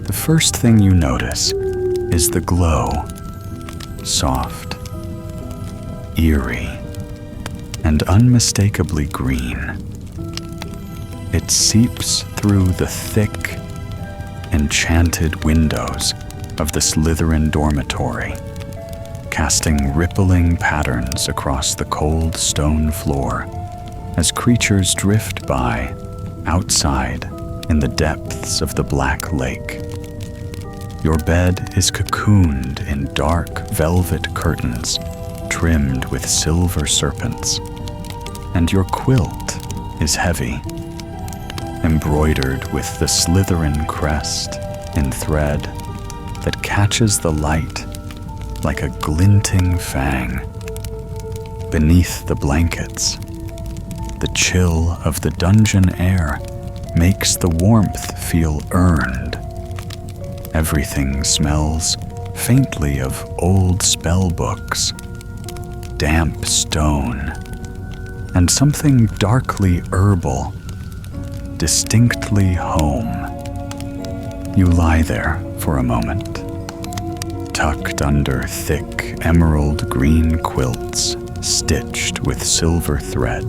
The first thing you notice is the glow, soft, eerie, and unmistakably green. It seeps through the thick, enchanted windows of the Slytherin dormitory, casting rippling patterns across the cold stone floor as creatures drift by outside in the depths of the Black Lake. Your bed is cocooned in dark velvet curtains trimmed with silver serpents, and your quilt is heavy, embroidered with the Slytherin crest in thread that catches the light like a glinting fang. Beneath the blankets, the chill of the dungeon air makes the warmth feel earned. Everything smells faintly of old spell books, damp stone, and something darkly herbal, distinctly home. You lie there for a moment, tucked under thick emerald green quilts stitched with silver thread.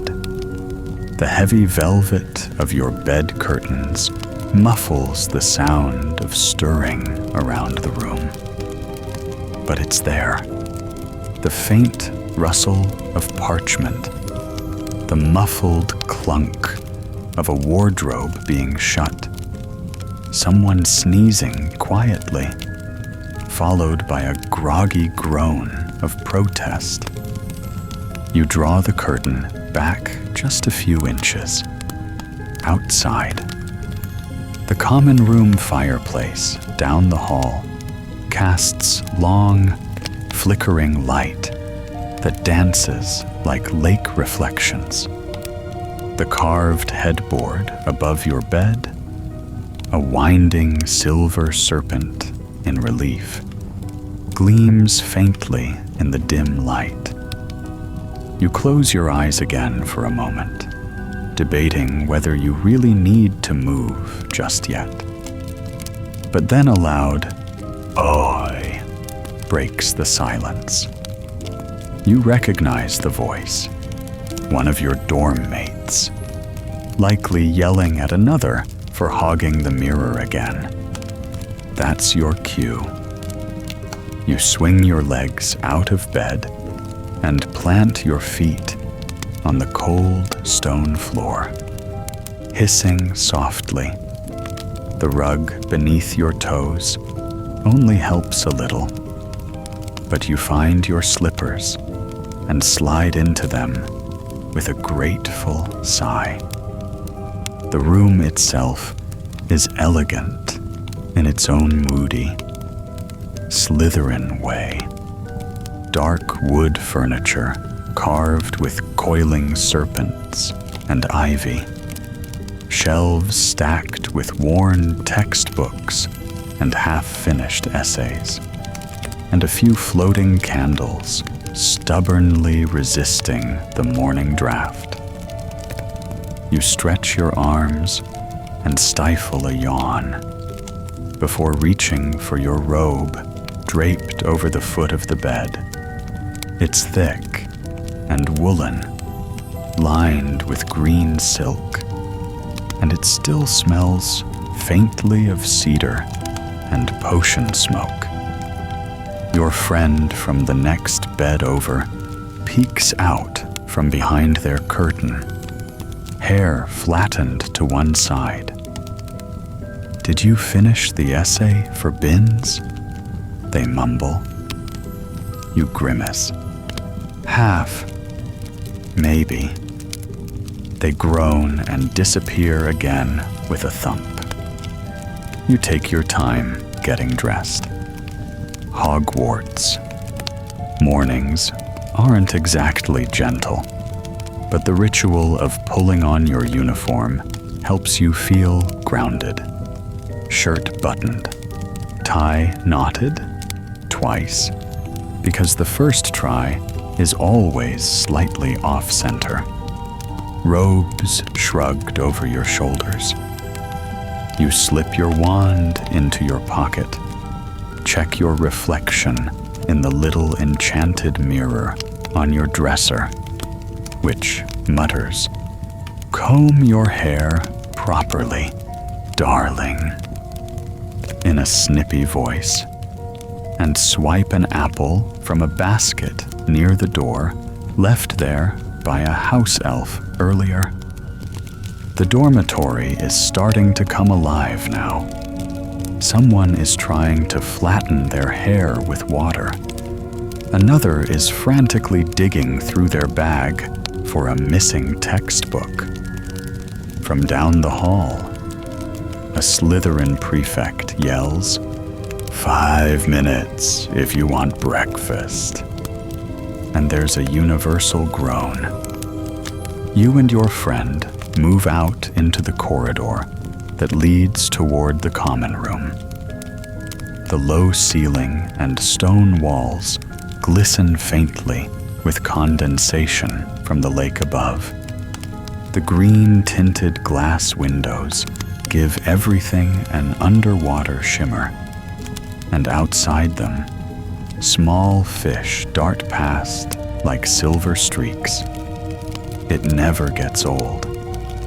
The heavy velvet of your bed curtains muffles the sound of stirring around the room. But it's there, the faint rustle of parchment, the muffled clunk of a wardrobe being shut, someone sneezing quietly, followed by a groggy groan of protest. You draw the curtain back just a few inches. Outside, the common room fireplace down the hall casts long, flickering light that dances like lake reflections. The carved headboard above your bed, a winding silver serpent in relief, gleams faintly in the dim light. You close your eyes again for a moment, debating whether you really need to move just yet. But then a loud "Oi!" breaks the silence. You recognize the voice, one of your dorm mates, likely yelling at another for hogging the mirror again. That's your cue. You swing your legs out of bed and plant your feet on the cold stone floor, hissing softly. The rug beneath your toes only helps a little, but you find your slippers and slide into them with a grateful sigh. The room itself is elegant in its own moody, Slytherin way. Dark wood furniture carved with coiling serpents and ivy, shelves stacked with worn textbooks and half-finished essays, and a few floating candles stubbornly resisting the morning draft. You stretch your arms and stifle a yawn before reaching for your robe draped over the foot of the bed. It's thick and woolen, lined with green silk, and it still smells faintly of cedar and potion smoke. Your friend from the next bed over peeks out from behind their curtain, hair flattened to one side. "Did you finish the essay for bins?" they mumble. You grimace. "Half. Maybe." They groan and disappear again with a thump. You take your time getting dressed. Hogwarts. Mornings aren't exactly gentle, but the ritual of pulling on your uniform helps you feel grounded. Shirt buttoned, tie knotted, twice, because the first try is always slightly off-center. robes shrugged over your shoulders. You slip your wand into your pocket, check your reflection in the little enchanted mirror on your dresser, which mutters, "Comb your hair properly, darling," in a snippy voice, and swipe an apple from a basket near the door left there by a house elf earlier. The dormitory is starting to come alive now. Someone is trying to flatten their hair with water. Another is frantically digging through their bag for a missing textbook. From down the hall, a Slytherin prefect yells, "5 minutes if you want breakfast." And there's a universal groan. You and your friend move out into the corridor that leads toward the common room. The low ceiling and stone walls glisten faintly with condensation from the lake above. The green-tinted glass windows give everything an underwater shimmer, and outside them, small fish dart past like silver streaks. It never gets old,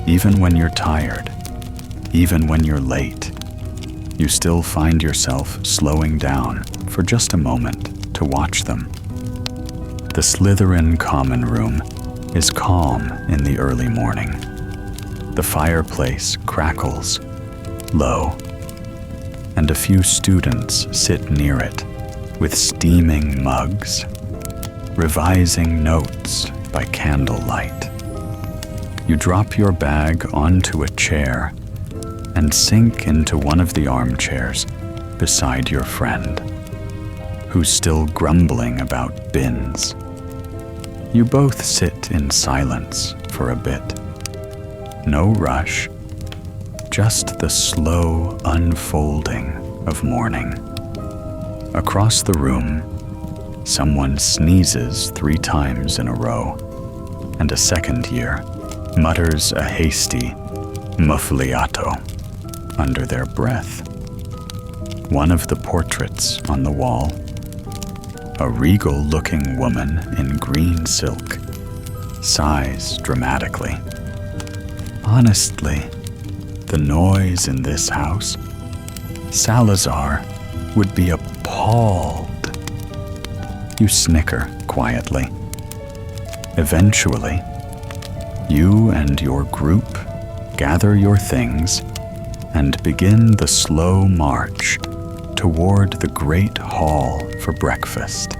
even when you're tired, even when you're late. You still find yourself slowing down for just a moment to watch them. The Slytherin common room is calm in the early morning. The fireplace crackles, low, and a few students sit near it with steaming mugs, revising notes by candlelight. You drop your bag onto a chair and sink into one of the armchairs beside your friend, who's still grumbling about bins. You both sit in silence for a bit. No rush, just the slow unfolding of morning. Across the room, someone sneezes 3 times in a row, and a second year mutters a hasty muffliato under their breath. One of the portraits on the wall, a regal-looking woman in green silk, sighs dramatically. Honestly, the noise in this house, Salazar would be appalled. You snicker quietly. Eventually, you and your group gather your things and begin the slow march toward the great hall for breakfast.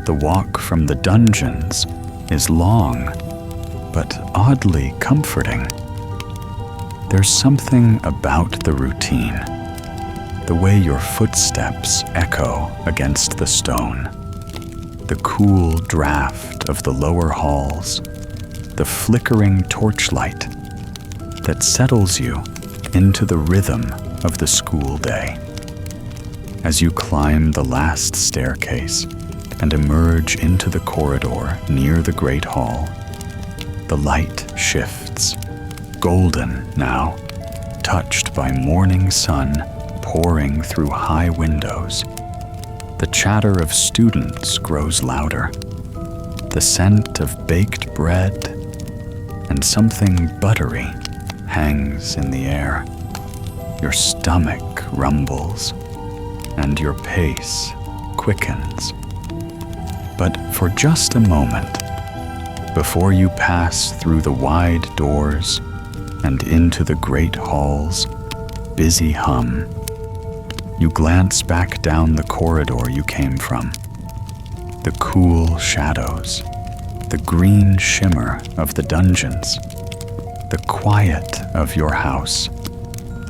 The walk from the dungeons is long, but oddly comforting. There's something about the routine, the way your footsteps echo against the stone, the cool draft of the lower halls, the flickering torchlight that settles you into the rhythm of the school day. As you climb the last staircase and emerge into the corridor near the Great Hall, the light shifts, golden now, touched by morning sun pouring through high windows. The chatter of students grows louder. The scent of baked bread and something buttery hangs in the air. Your stomach rumbles and your pace quickens. But for just a moment, before you pass through the wide doors and into the great hall's busy hum, you glance back down the corridor you came from. The cool shadows, the green shimmer of the dungeons, the quiet of your house,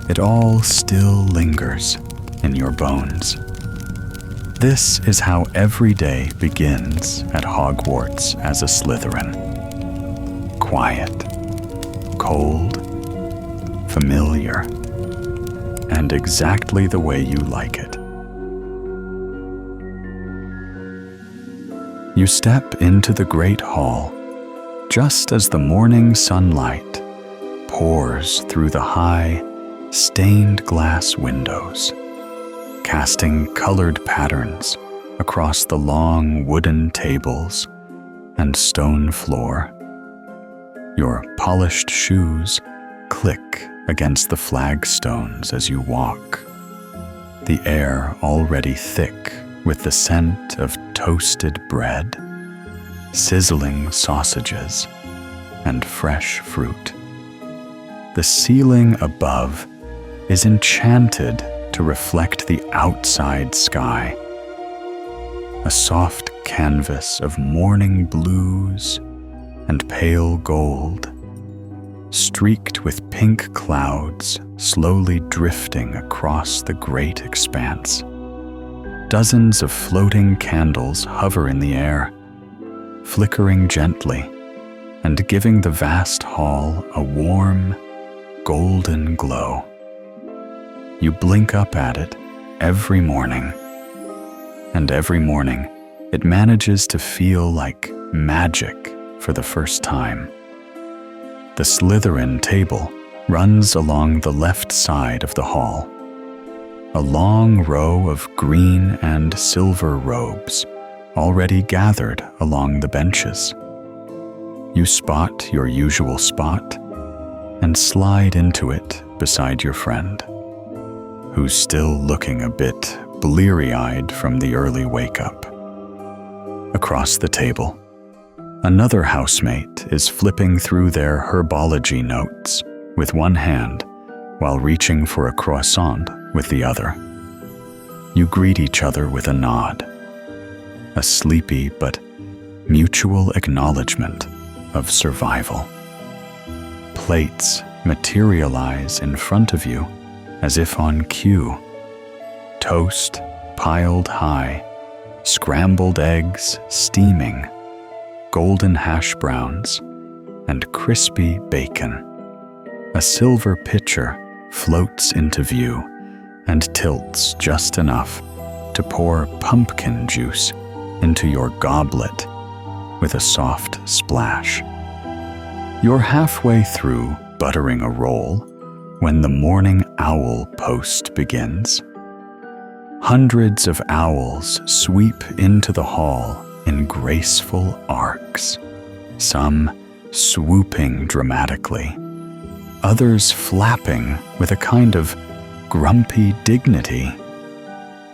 it all still lingers in your bones. This is how every day begins at Hogwarts as a Slytherin. Quiet, cold, familiar, and exactly the way you like it. You step into the Great Hall, just as the morning sunlight pours through the high, stained glass windows, casting colored patterns across the long wooden tables and stone floor. Your polished shoes click against the flagstones as you walk, the air already thick with the scent of toasted bread, sizzling sausages, and fresh fruit. The ceiling above is enchanted to reflect the outside sky, a soft canvas of morning blues and pale gold, streaked with pink clouds slowly drifting across the great expanse. Dozens of floating candles hover in the air, flickering gently and giving the vast hall a warm, golden glow. You blink up at it every morning, and every morning it manages to feel like magic for the first time. The Slytherin table runs along the left side of the hall, a long row of green and silver robes already gathered along the benches. You spot your usual spot and slide into it beside your friend, who's still looking a bit bleary-eyed from the early wake-up. Across the table, another housemate is flipping through their herbology notes with one hand while reaching for a croissant with the other. You greet each other with a nod, a sleepy but mutual acknowledgement of survival. Plates materialize in front of you as if on cue. Toast piled high, scrambled eggs steaming, golden hash browns, and crispy bacon. A silver pitcher floats into view and tilts just enough to pour pumpkin juice into your goblet with a soft splash. You're halfway through buttering a roll when the morning owl post begins. Hundreds of owls sweep into the hall in graceful arcs, some swooping dramatically, others flapping with a kind of grumpy dignity.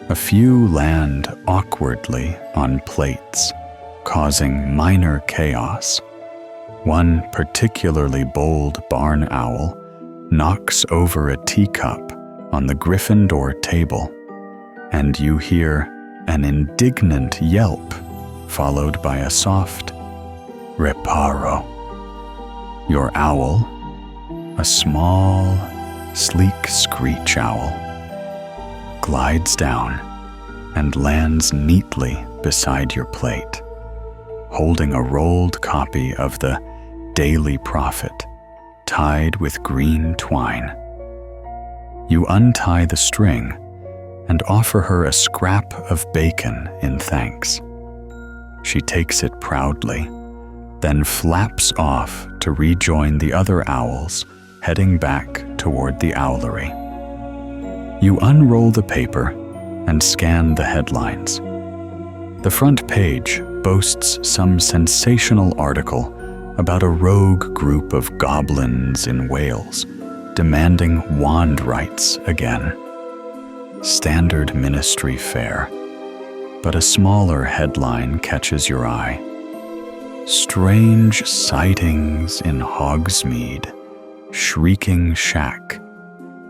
A few land awkwardly on plates, causing minor chaos. One particularly bold barn owl knocks over a teacup on the Gryffindor table, and you hear an indignant yelp followed by a soft reparo. Your owl, a small, sleek screech owl, glides down and lands neatly beside your plate, holding a rolled copy of the Daily Prophet tied with green twine. You untie the string and offer her a scrap of bacon in thanks. She takes it proudly, then flaps off to rejoin the other owls heading back toward the owlery. You unroll the paper and scan the headlines. The front page boasts some sensational article about a rogue group of goblins in Wales demanding wand rights again. Standard ministry fare, but a smaller headline catches your eye. Strange sightings in Hogsmeade, shrieking shack,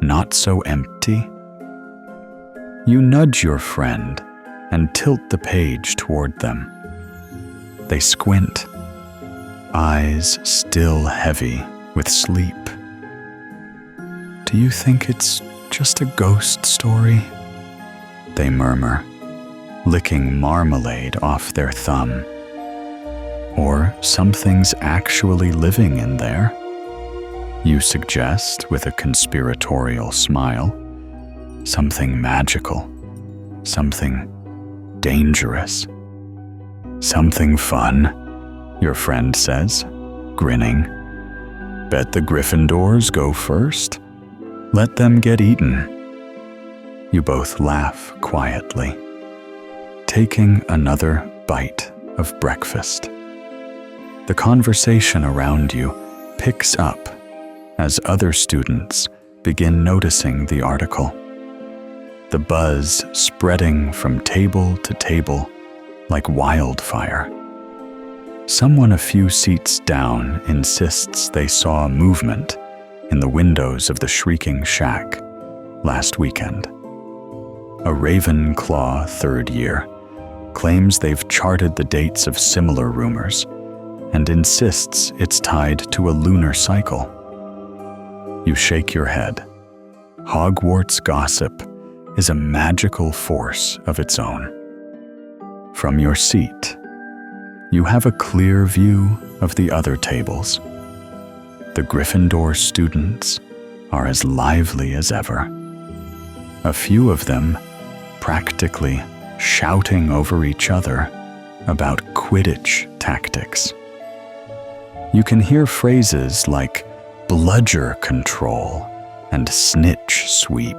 not so empty. You nudge your friend and tilt the page toward them. They squint, eyes still heavy with sleep. Do you think it's just a ghost story? They murmur, licking marmalade off their thumb. Or something's actually living in there, you suggest with a conspiratorial smile. Something magical, something dangerous, something fun, your friend says, grinning. Bet the Gryffindors go first? Let them get eaten. You both laugh quietly, taking another bite of breakfast. The conversation around you picks up as other students begin noticing the article. The buzz spreading from table to table like wildfire. Someone a few seats down insists they saw movement in the windows of the Shrieking Shack last weekend. A Ravenclaw third year claims they've charted the dates of similar rumors and insists it's tied to a lunar cycle. You shake your head. Hogwarts gossip is a magical force of its own. From your seat, you have a clear view of the other tables. The Gryffindor students are as lively as ever. A few of them practically shouting over each other about Quidditch tactics. You can hear phrases like bludger control and snitch sweep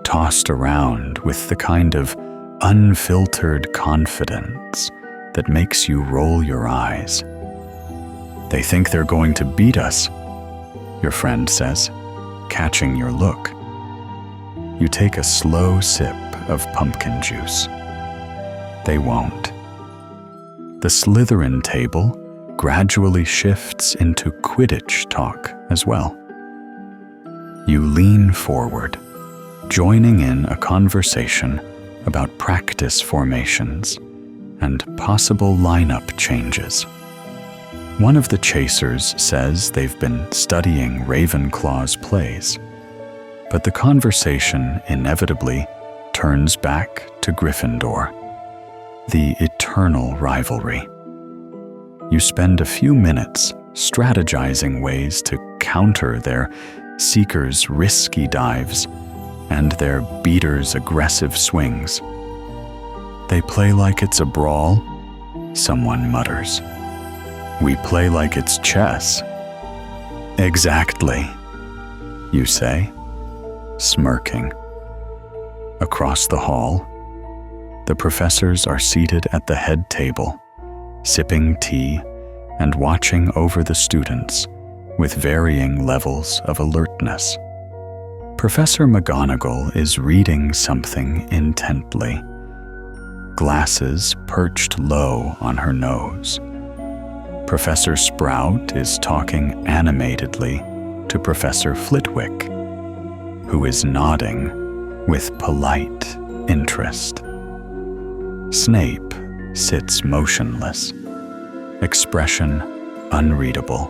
tossed around with the kind of unfiltered confidence that makes you roll your eyes. They think they're going to beat us, your friend says, catching your look. You take a slow sip of pumpkin juice. They won't. The Slytherin table gradually shifts into Quidditch talk as well. You lean forward, joining in a conversation about practice formations and possible lineup changes. One of the chasers says they've been studying Ravenclaw's plays, but the conversation inevitably turns back to Gryffindor, the eternal rivalry. You spend a few minutes strategizing ways to counter their seekers' risky dives and their beaters' aggressive swings. They play like it's a brawl, someone mutters. We play like it's chess. Exactly, you say, smirking. Across the hall, the professors are seated at the head table, sipping tea and watching over the students with varying levels of alertness. Professor McGonagall is reading something intently, glasses perched low on her nose. Professor Sprout is talking animatedly to Professor Flitwick, who is nodding with polite interest. Snape sits motionless, expression unreadable,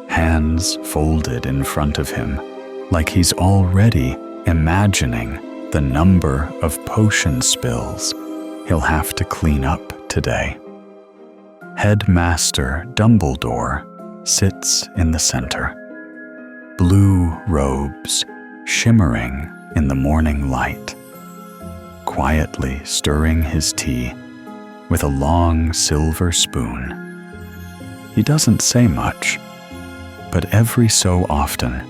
hands folded in front of him like he's already imagining the number of potion spills he'll have to clean up today. Headmaster Dumbledore sits in the center, blue robes shimmering in the morning light, quietly stirring his tea with a long silver spoon. He doesn't say much, but every so often,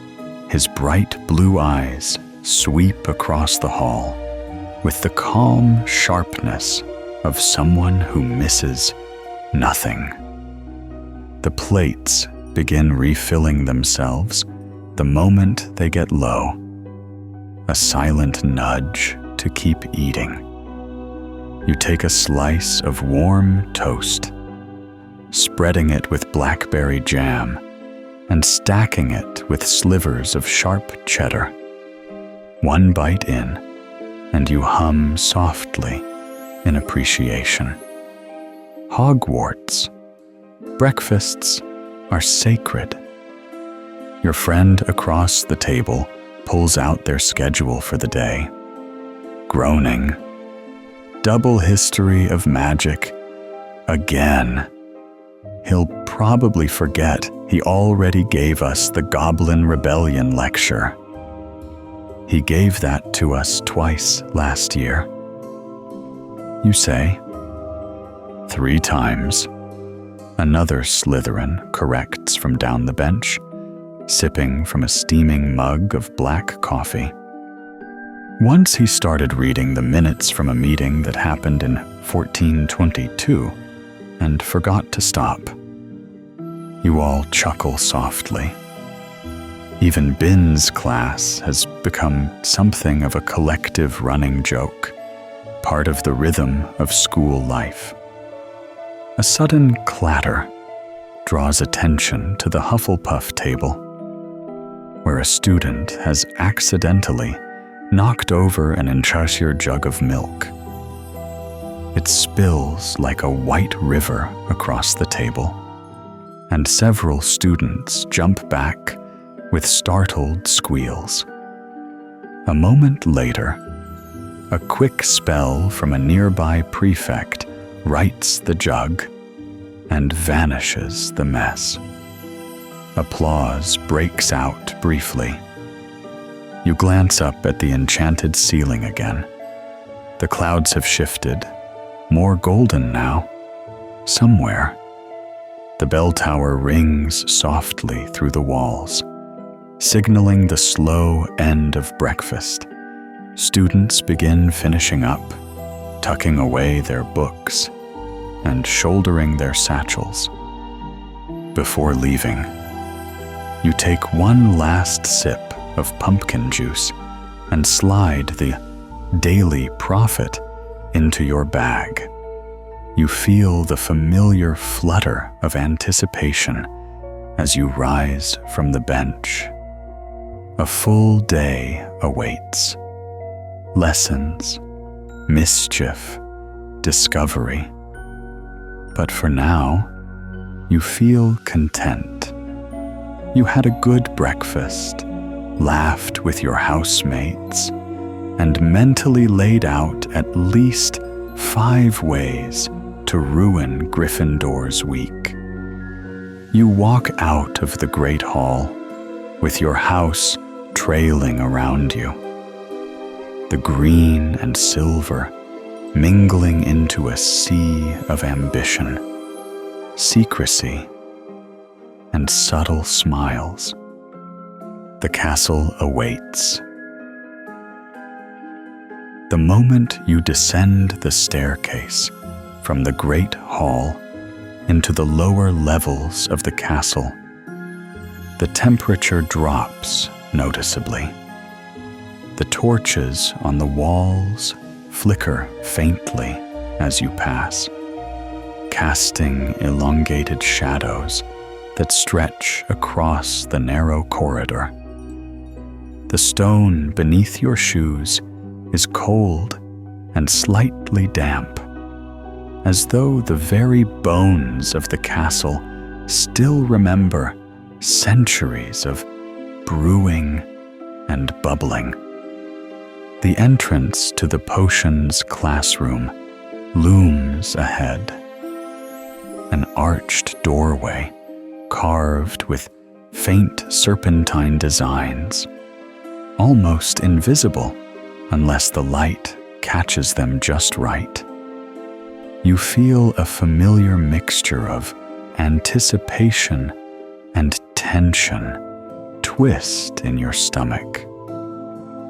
his bright blue eyes sweep across the hall with the calm sharpness of someone who misses nothing. The plates begin refilling themselves the moment they get low, a silent nudge to keep eating. You take a slice of warm toast, spreading it with blackberry jam and stacking it with slivers of sharp cheddar. One bite in, and you hum softly in appreciation. Hogwarts. Breakfasts are sacred. Your friend across the table pulls out their schedule for the day, groaning. Double history of magic. Again. He'll probably forget he already gave us the Goblin Rebellion lecture. He gave that to us twice last year. You say, 3 times. Another Slytherin corrects from down the bench, sipping from a steaming mug of black coffee. Once he started reading the minutes from a meeting that happened in 1422 and forgot to stop. You all chuckle softly. Even Bin's class has become something of a collective running joke, part of the rhythm of school life. A sudden clatter draws attention to the Hufflepuff table, where a student has accidentally knocked over an enchanted jug of milk. It spills like a white river across the table, and several students jump back with startled squeals. A moment later, a quick spell from a nearby prefect rights the jug and vanishes the mess. Applause breaks out briefly. You glance up at the enchanted ceiling again. The clouds have shifted, more golden now. Somewhere, the bell tower rings softly through the walls, signaling the slow end of breakfast. Students begin finishing up, tucking away their books and shouldering their satchels. Before leaving, you take one last sip of pumpkin juice and slide the daily profit into your bag. You feel the familiar flutter of anticipation as you rise from the bench. A full day awaits. Lessons, mischief, discovery. But for now, you feel content. You had a good breakfast, laughed with your housemates, and mentally laid out at least 5 ways to ruin Gryffindor's week. You walk out of the Great Hall with your house trailing around you, the green and silver mingling into a sea of ambition, secrecy, and subtle smiles. The castle awaits. The moment you descend the staircase from the great hall into the lower levels of the castle, the temperature drops noticeably. The torches on the walls flicker faintly as you pass, casting elongated shadows that stretch across the narrow corridor. The stone beneath your shoes is cold and slightly damp, as though the very bones of the castle still remember centuries of brewing and bubbling. The entrance to the potions classroom looms ahead. An arched doorway carved with faint serpentine designs, almost invisible unless the light catches them just right. You feel a familiar mixture of anticipation and tension twist in your stomach.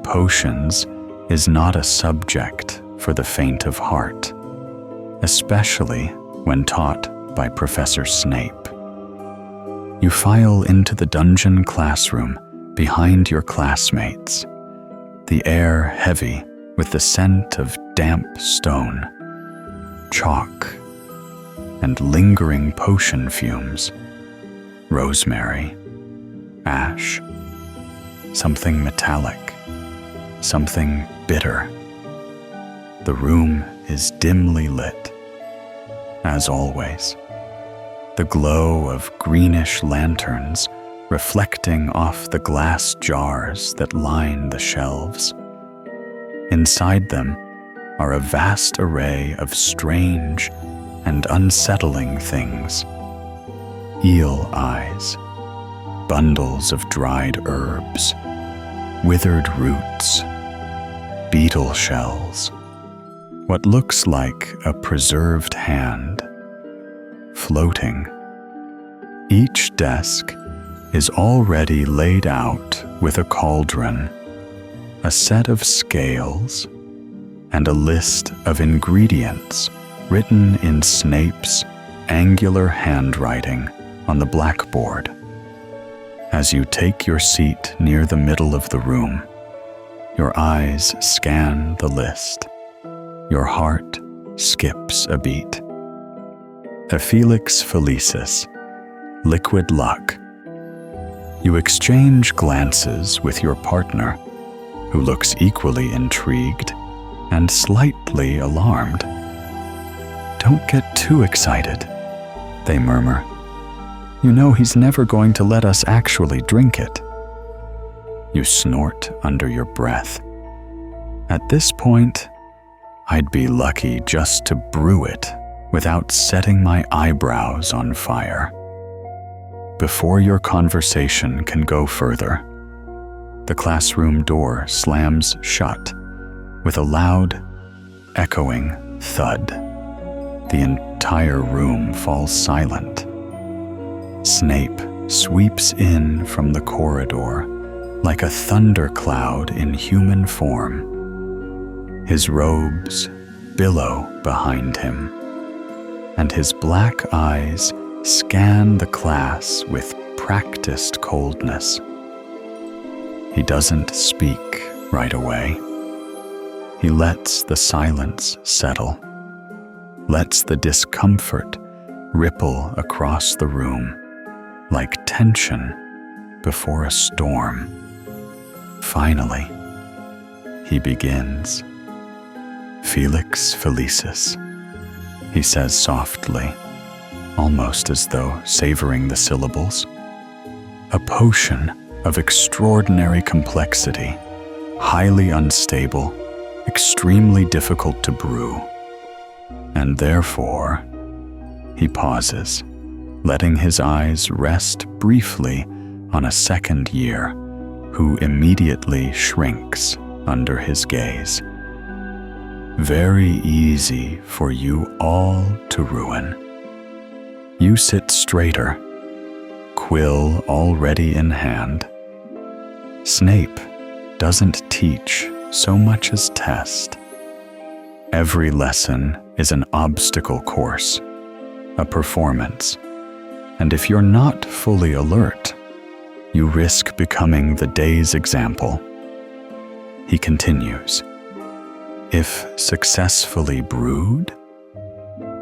Potions is not a subject for the faint of heart, especially when taught by Professor Snape. You file into the dungeon classroom behind your classmates, the air heavy with the scent of damp stone, chalk, and lingering potion fumes, rosemary, ash, something metallic, something bitter. The room is dimly lit, as always, the glow of greenish lanterns reflecting off the glass jars that line the shelves. Inside them are a vast array of strange and unsettling things. Eel eyes, bundles of dried herbs, withered roots, beetle shells, what looks like a preserved hand, floating Each desk is already laid out with a cauldron, a set of scales, and a list of ingredients written in Snape's angular handwriting on the blackboard. As you take your seat near the middle of the room, your eyes scan the list. Your heart skips a beat. A Felix Felicis, liquid luck. You exchange glances with your partner, who looks equally intrigued and slightly alarmed. "Don't get too excited," they murmur. "You know he's never going to let us actually drink it." You snort under your breath. At this point, I'd be lucky just to brew it without setting my eyebrows on fire. Before your conversation can go further, the classroom door slams shut with a loud, echoing thud. The entire room falls silent. Snape sweeps in from the corridor like a thundercloud in human form. His robes billow behind him, and his black eyes scan the class with practiced coldness. He doesn't speak right away. He lets the silence settle, lets the discomfort ripple across the room like tension before a storm. Finally, he begins. "Felix Felicis," he says softly, almost as though savoring the syllables. "A potion of extraordinary complexity, highly unstable, extremely difficult to brew. And therefore," he pauses, letting his eyes rest briefly on a second year, who immediately shrinks under his gaze. "Very easy for you all to ruin." You sit straighter, quill already in hand. Snape doesn't teach so much as test. Every lesson is an obstacle course, a performance, and if you're not fully alert, you risk becoming the day's example. He continues, "If successfully brewed,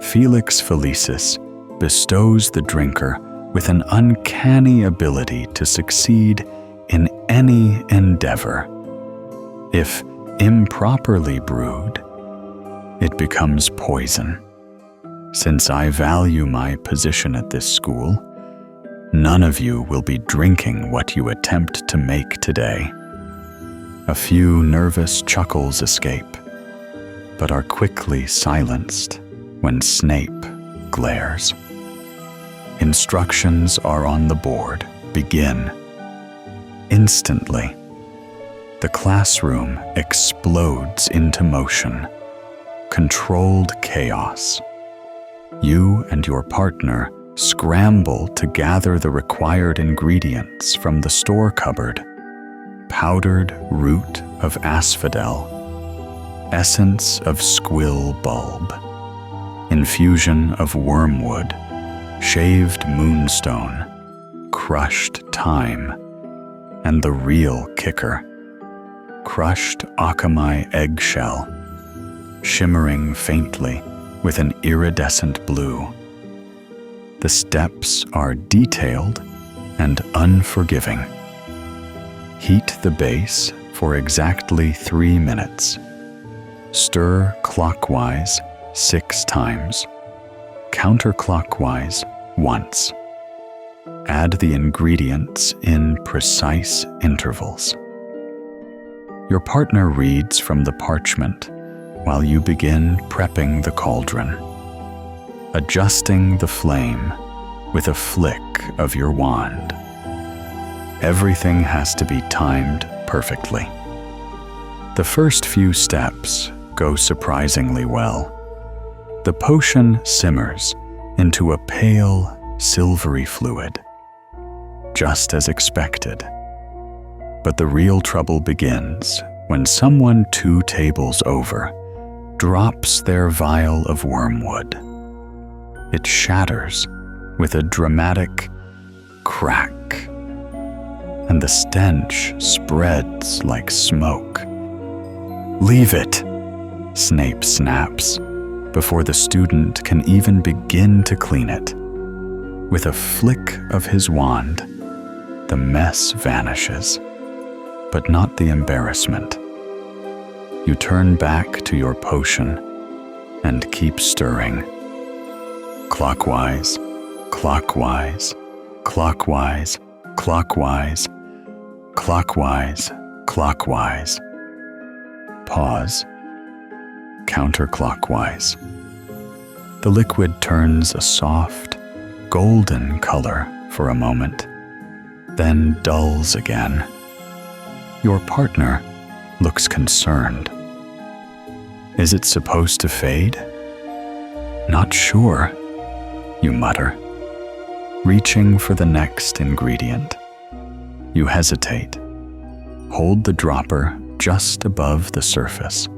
Felix Felicis bestows the drinker with an uncanny ability to succeed in any endeavor. If improperly brewed, it becomes poison. Since I value my position at this school, none of you will be drinking what you attempt to make today." A few nervous chuckles escape, but are quickly silenced when Snape glares. Instructions are on the board. Begin. Instantly, the classroom explodes into motion, controlled chaos. You and your partner scramble to gather the required ingredients from the store cupboard: powdered root of asphodel, essence of squill bulb, infusion of wormwood, shaved moonstone, crushed thyme, and the real kicker, crushed akamai eggshell, shimmering faintly with an iridescent blue. The steps are detailed and unforgiving. Heat the base for exactly 3 minutes. Stir clockwise 6 times, counterclockwise once. Add the ingredients in precise intervals. Your partner reads from the parchment while you begin prepping the cauldron, adjusting the flame with a flick of your wand. Everything has to be timed perfectly. The first few steps go surprisingly well. The potion simmers into a pale, silvery fluid, just as expected. But the real trouble begins when someone 2 tables over drops their vial of wormwood. It shatters with a dramatic crack, and the stench spreads like smoke. "Leave it," Snape snaps, before the student can even begin to clean it. With a flick of his wand, the mess vanishes, but not the embarrassment. You turn back to your potion and keep stirring. Clockwise, clockwise, clockwise, clockwise, clockwise, clockwise. Pause. Counterclockwise. The liquid turns a soft, golden color for a moment, then dulls again. Your partner looks concerned. "Is it supposed to fade?" "Not sure," you mutter, reaching for the next ingredient. You hesitate. Hold the dropper just above the surface,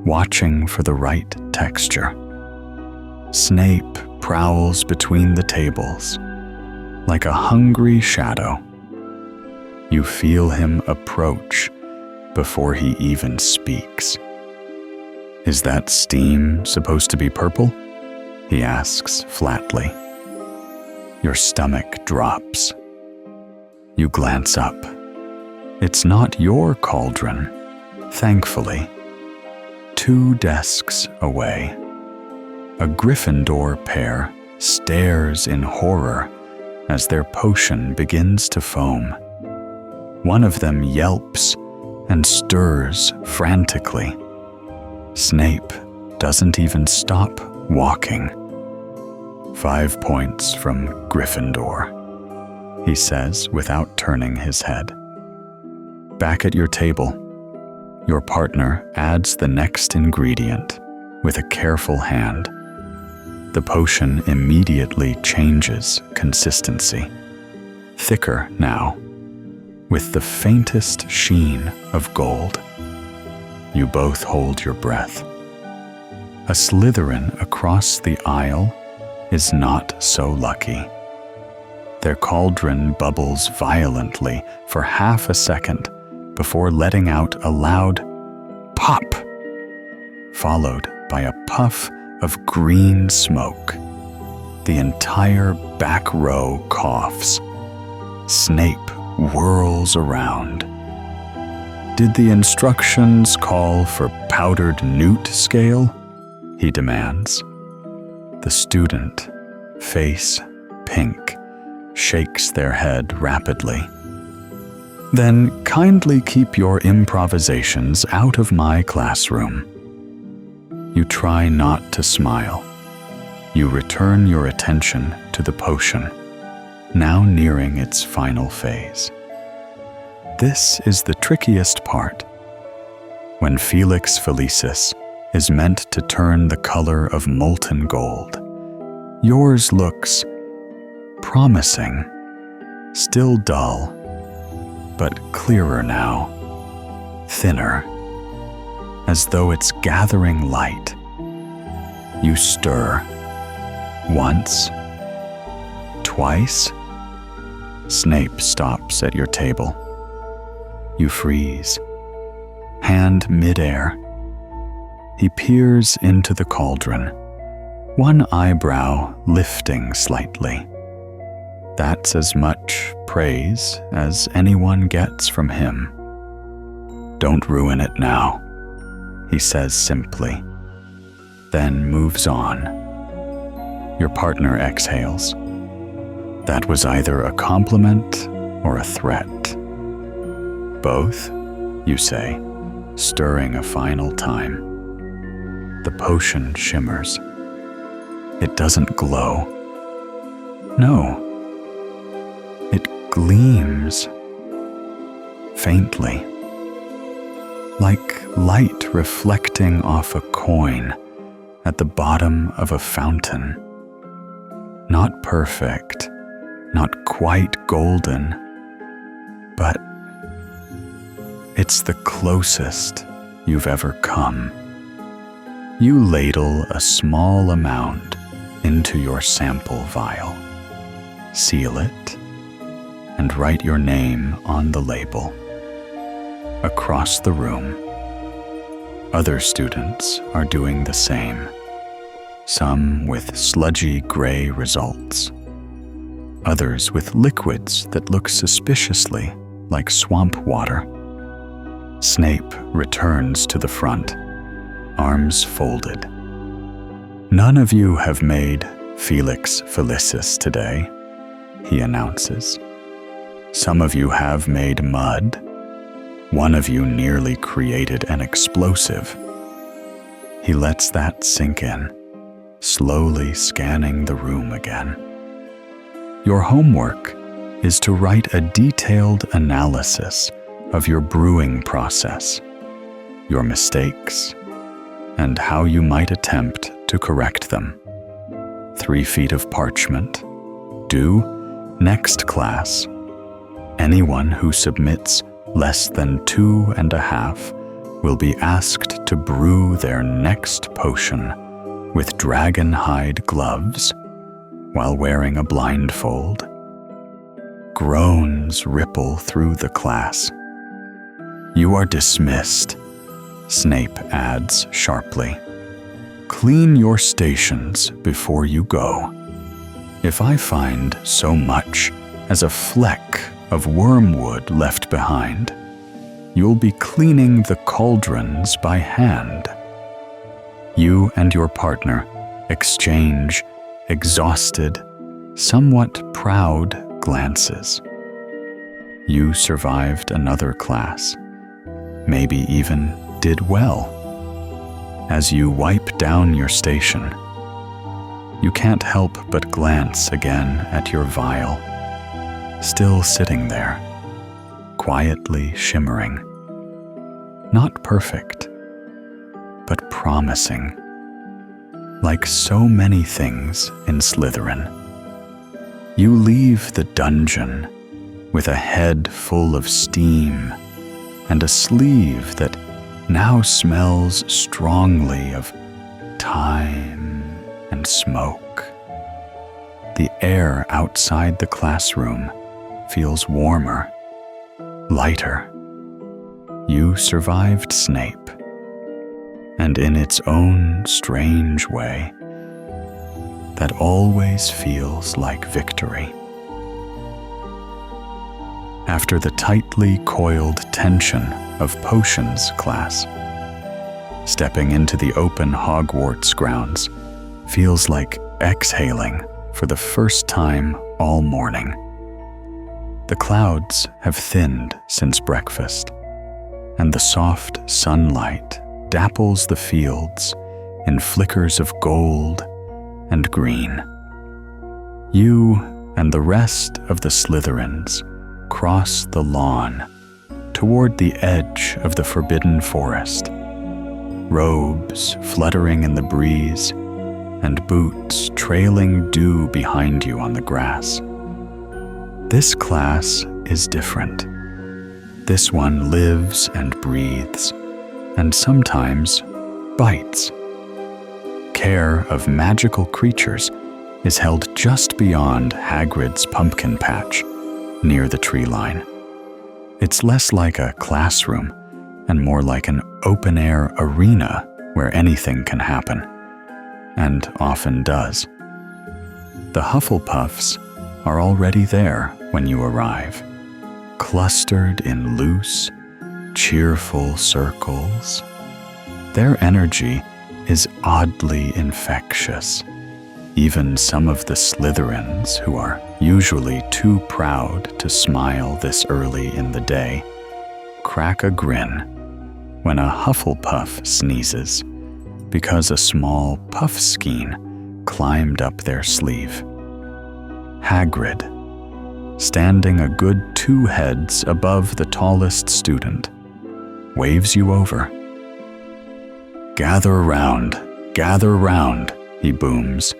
watching for the right texture. Snape prowls between the tables, like a hungry shadow. You feel him approach before he even speaks. "Is that steam supposed to be purple?" he asks flatly. Your stomach drops. You glance up. It's not your cauldron, thankfully. 2 desks away, a Gryffindor pair stares in horror as their potion begins to foam. One of them yelps and stirs frantically. Snape doesn't even stop walking. 5 points from Gryffindor, he says without turning his head. Back at your table, your partner adds the next ingredient with a careful hand. The potion immediately changes consistency. Thicker now, with the faintest sheen of gold. You both hold your breath. A Slytherin across the aisle is not so lucky. Their cauldron bubbles violently for half a second before letting out a loud pop, followed by a puff of green smoke. The entire back row coughs. Snape whirls around. "Did the instructions call for powdered newt scale?" he demands. The student, face pink, shakes their head rapidly. "Then kindly keep your improvisations out of my classroom." You try not to smile. You return your attention to the potion, now nearing its final phase. This is the trickiest part. When Felix Felicis is meant to turn the color of molten gold, yours looks promising, still dull, but clearer now, thinner, as though it's gathering light. You stir. Once, twice. Snape stops at your table. You freeze, hand midair. He peers into the cauldron, one eyebrow lifting slightly. That's as much praise as anyone gets from him. "Don't ruin it now," he says simply, then moves on. Your partner exhales. That was either a compliment or a threat. "Both," you say, stirring a final time. The potion shimmers. It doesn't glow. No. It gleams. Faintly. Like light reflecting off a coin at the bottom of a fountain. Not perfect, not quite golden, but it's the closest you've ever come. You ladle a small amount into your sample vial, seal it, and write your name on the label. Across the room, other students are doing the same, some with sludgy gray results, others with liquids that look suspiciously like swamp water. Snape returns to the front, arms folded. None of you have made Felix Felicis today, he announces. Some of you have made mud. One of you nearly created an explosive. He lets that sink in, slowly scanning the room again. Your homework is to write a detailed analysis of your brewing process, your mistakes, and how you might attempt to correct them. 3 feet of parchment. Due next class. Anyone who submits less than 2.5 will be asked to brew their next potion with dragon hide gloves while wearing a blindfold. Groans ripple through the class. You are dismissed, Snape adds sharply. Clean your stations before you go. If I find so much as a fleck of wormwood left behind, you'll be cleaning the cauldrons by hand. You and your partner exchange exhausted, somewhat proud glances. You survived another class, maybe even did well. As you wipe down your station, you can't help but glance again at your vial, still sitting there, quietly shimmering. Not perfect, but promising. Like so many things in Slytherin, you leave the dungeon with a head full of steam and a sleeve that now smells strongly of time and smoke. The air outside the classroom feels warmer, lighter. You survived Snape, and in its own strange way, that always feels like victory. After the tightly coiled tension of potions class, stepping into the open Hogwarts grounds feels like exhaling for the first time all morning. The clouds have thinned since breakfast, and the soft sunlight dapples the fields in flickers of gold and green. You and the rest of the Slytherins cross the lawn toward the edge of the forbidden forest, robes fluttering in the breeze and boots trailing dew behind you on the grass. This class is different. This one lives and breathes, and sometimes bites. Care of magical creatures is held just beyond Hagrid's pumpkin patch, near the tree line. It's less like a classroom and more like an open-air arena where anything can happen, and often does. The Hufflepuffs are already there when you arrive, clustered in loose, cheerful circles. Their energy is oddly infectious. Even some of the Slytherins, who are usually too proud to smile this early in the day, crack a grin when a Hufflepuff sneezes because a small puffskein climbed up their sleeve. Hagrid, standing a good 2 heads above the tallest student, waves you over. Gather round, he booms,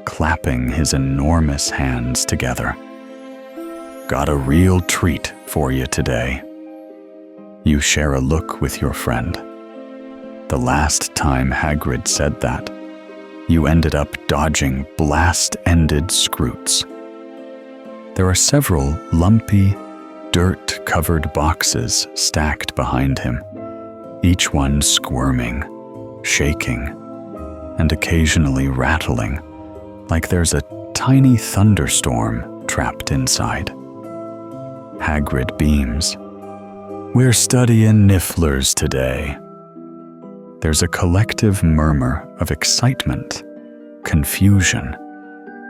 clapping his enormous hands together. "Got a real treat for you today." You share a look with your friend. The last time Hagrid said that, you ended up dodging blast-ended scroots. There are several lumpy, dirt-covered boxes stacked behind him, each one squirming, shaking, and occasionally rattling, like there's a tiny thunderstorm trapped inside. Hagrid beams. "We're studying Nifflers today." There's a collective murmur of excitement, confusion,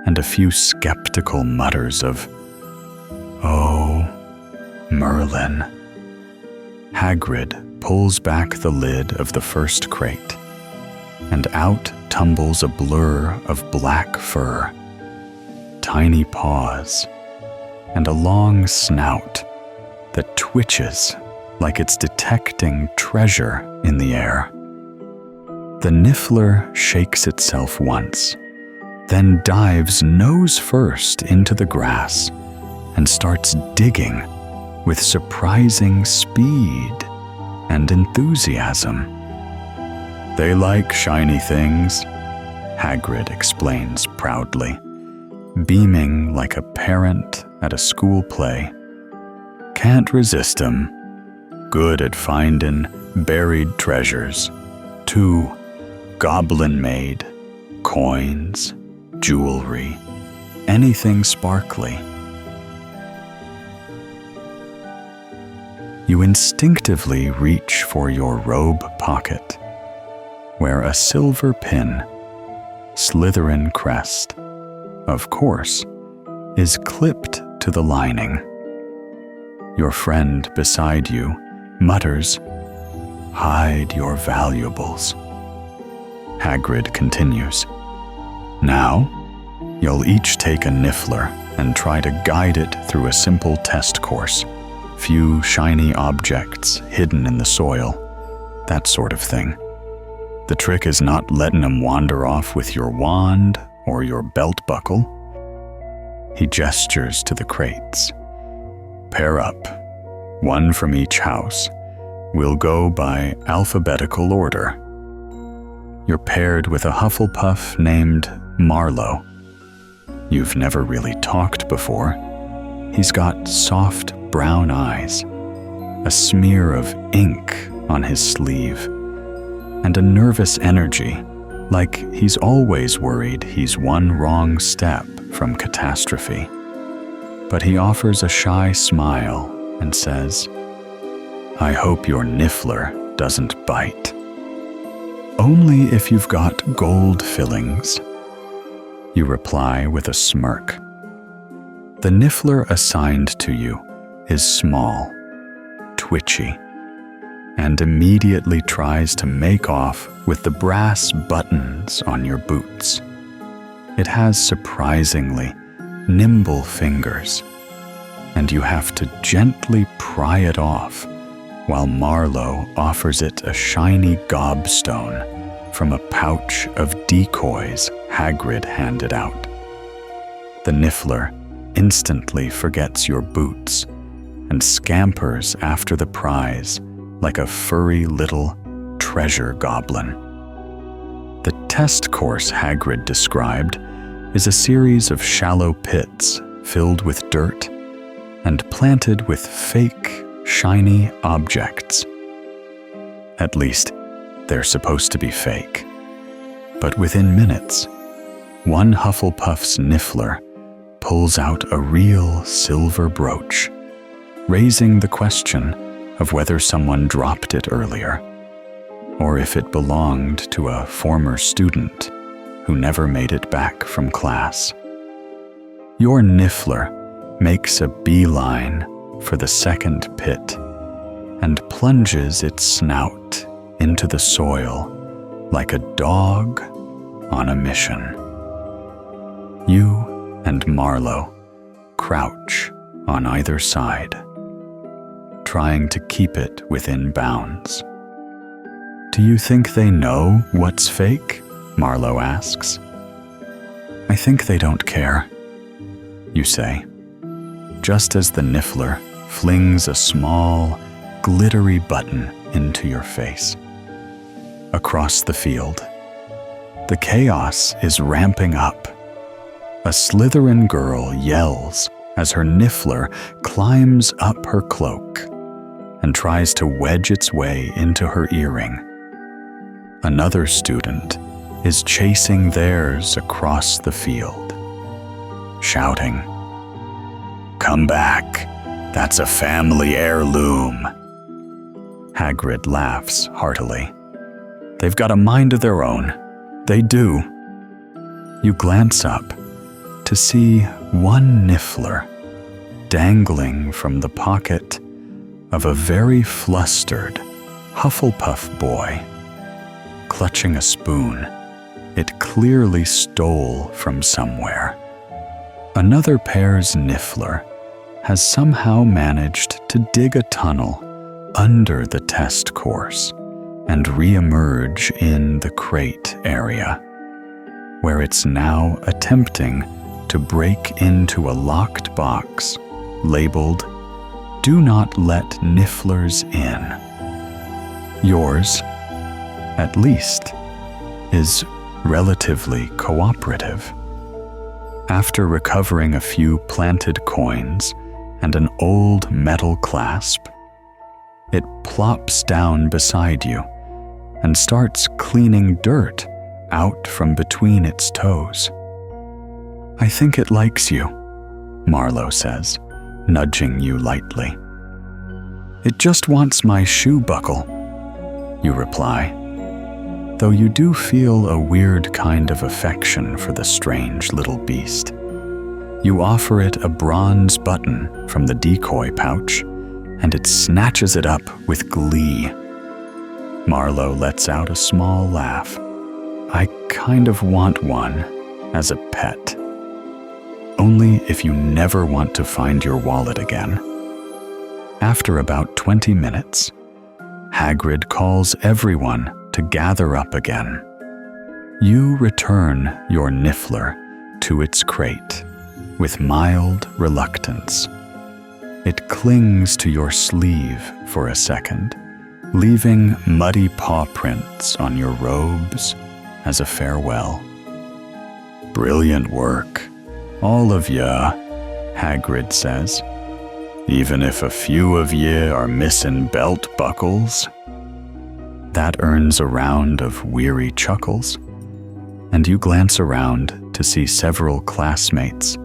and a few skeptical mutters of, "Oh, Merlin." Hagrid pulls back the lid of the first crate, and out tumbles a blur of black fur, tiny paws, and a long snout that twitches like it's detecting treasure in the air. The Niffler shakes itself once, then dives nose first into the grass and starts digging with surprising speed and enthusiasm. "They like shiny things," Hagrid explains proudly, beaming like a parent at a school play. "Can't resist 'em. Good at findin' buried treasures, too. Goblin-made, coins, jewelry, anything sparkly." You instinctively reach for your robe pocket, where a silver pin, Slytherin crest, of course, is clipped to the lining. Your friend beside you mutters, "Hide your valuables." Hagrid continues, "Now, you'll each take a Niffler and try to guide it through a simple test course. Few shiny objects hidden in the soil, that sort of thing. The trick is not letting them wander off with your wand or your belt buckle." He gestures to the crates. "Pair up, one from each house. We'll go by alphabetical order." You're paired with a Hufflepuff named Marlowe. You've never really talked before. He's got soft brown eyes, a smear of ink on his sleeve, and a nervous energy, like he's always worried he's one wrong step from catastrophe. But he offers a shy smile and says, "I hope your Niffler doesn't bite." "Only if you've got gold fillings," you reply with a smirk. The Niffler assigned to you is small, twitchy, and immediately tries to make off with the brass buttons on your boots. It has surprisingly nimble fingers, and you have to gently pry it off while Marlowe offers it a shiny gobstone from a pouch of decoys Hagrid handed out. The Niffler instantly forgets your boots and scampers after the prize like a furry little treasure goblin. The test course Hagrid described is a series of shallow pits filled with dirt and planted with fake, shiny objects. At least, they're supposed to be fake. But within minutes, one Hufflepuff's Niffler pulls out a real silver brooch, raising the question of whether someone dropped it earlier, or if it belonged to a former student who never made it back from class. Your Niffler makes a beeline for the second pit and plunges its snout into the soil like a dog on a mission. You and Marlowe crouch on either side, trying to keep it within bounds. "Do you think they know what's fake?" Marlowe asks. "I I think they don't care, you say, just as the Niffler flings a small, glittery button into your face. Across the field, the chaos is ramping up. A Slytherin girl yells as her Niffler climbs up her cloak and tries to wedge its way into her earring. Another student is chasing theirs across the field, shouting, "Come back, that's a family heirloom." Hagrid laughs heartily. They've got a mind of their own. They do. You glance up to see one Niffler dangling from the pocket of a very flustered Hufflepuff boy, clutching a spoon it clearly stole from somewhere. Another pair's Niffler has somehow managed to dig a tunnel under the test course and re-emerge in the crate area, where it's now attempting to break into a locked box labeled "Do not let Nifflers in." Yours, at least, is relatively cooperative. After recovering a few planted coins and an old metal clasp, it plops down beside you and starts cleaning dirt out from between its toes. "I think it likes you," Marlowe says, nudging you lightly. "It just wants my shoe buckle," you reply, though you do feel a weird kind of affection for the strange little beast. You offer it a bronze button from the decoy pouch, and it snatches it up with glee. Marlowe lets out a small laugh. "I kind of want one as a pet. Only if you never want to find your wallet again." After about 20 minutes, Hagrid calls everyone to gather up again. You return your Niffler to its crate with mild reluctance. It clings to your sleeve for a second, leaving muddy paw prints on your robes as a farewell. "Brilliant work, all of ya," Hagrid says, "even if a few of ye are missing belt buckles." That earns a round of weary chuckles, and you glance around to see several classmates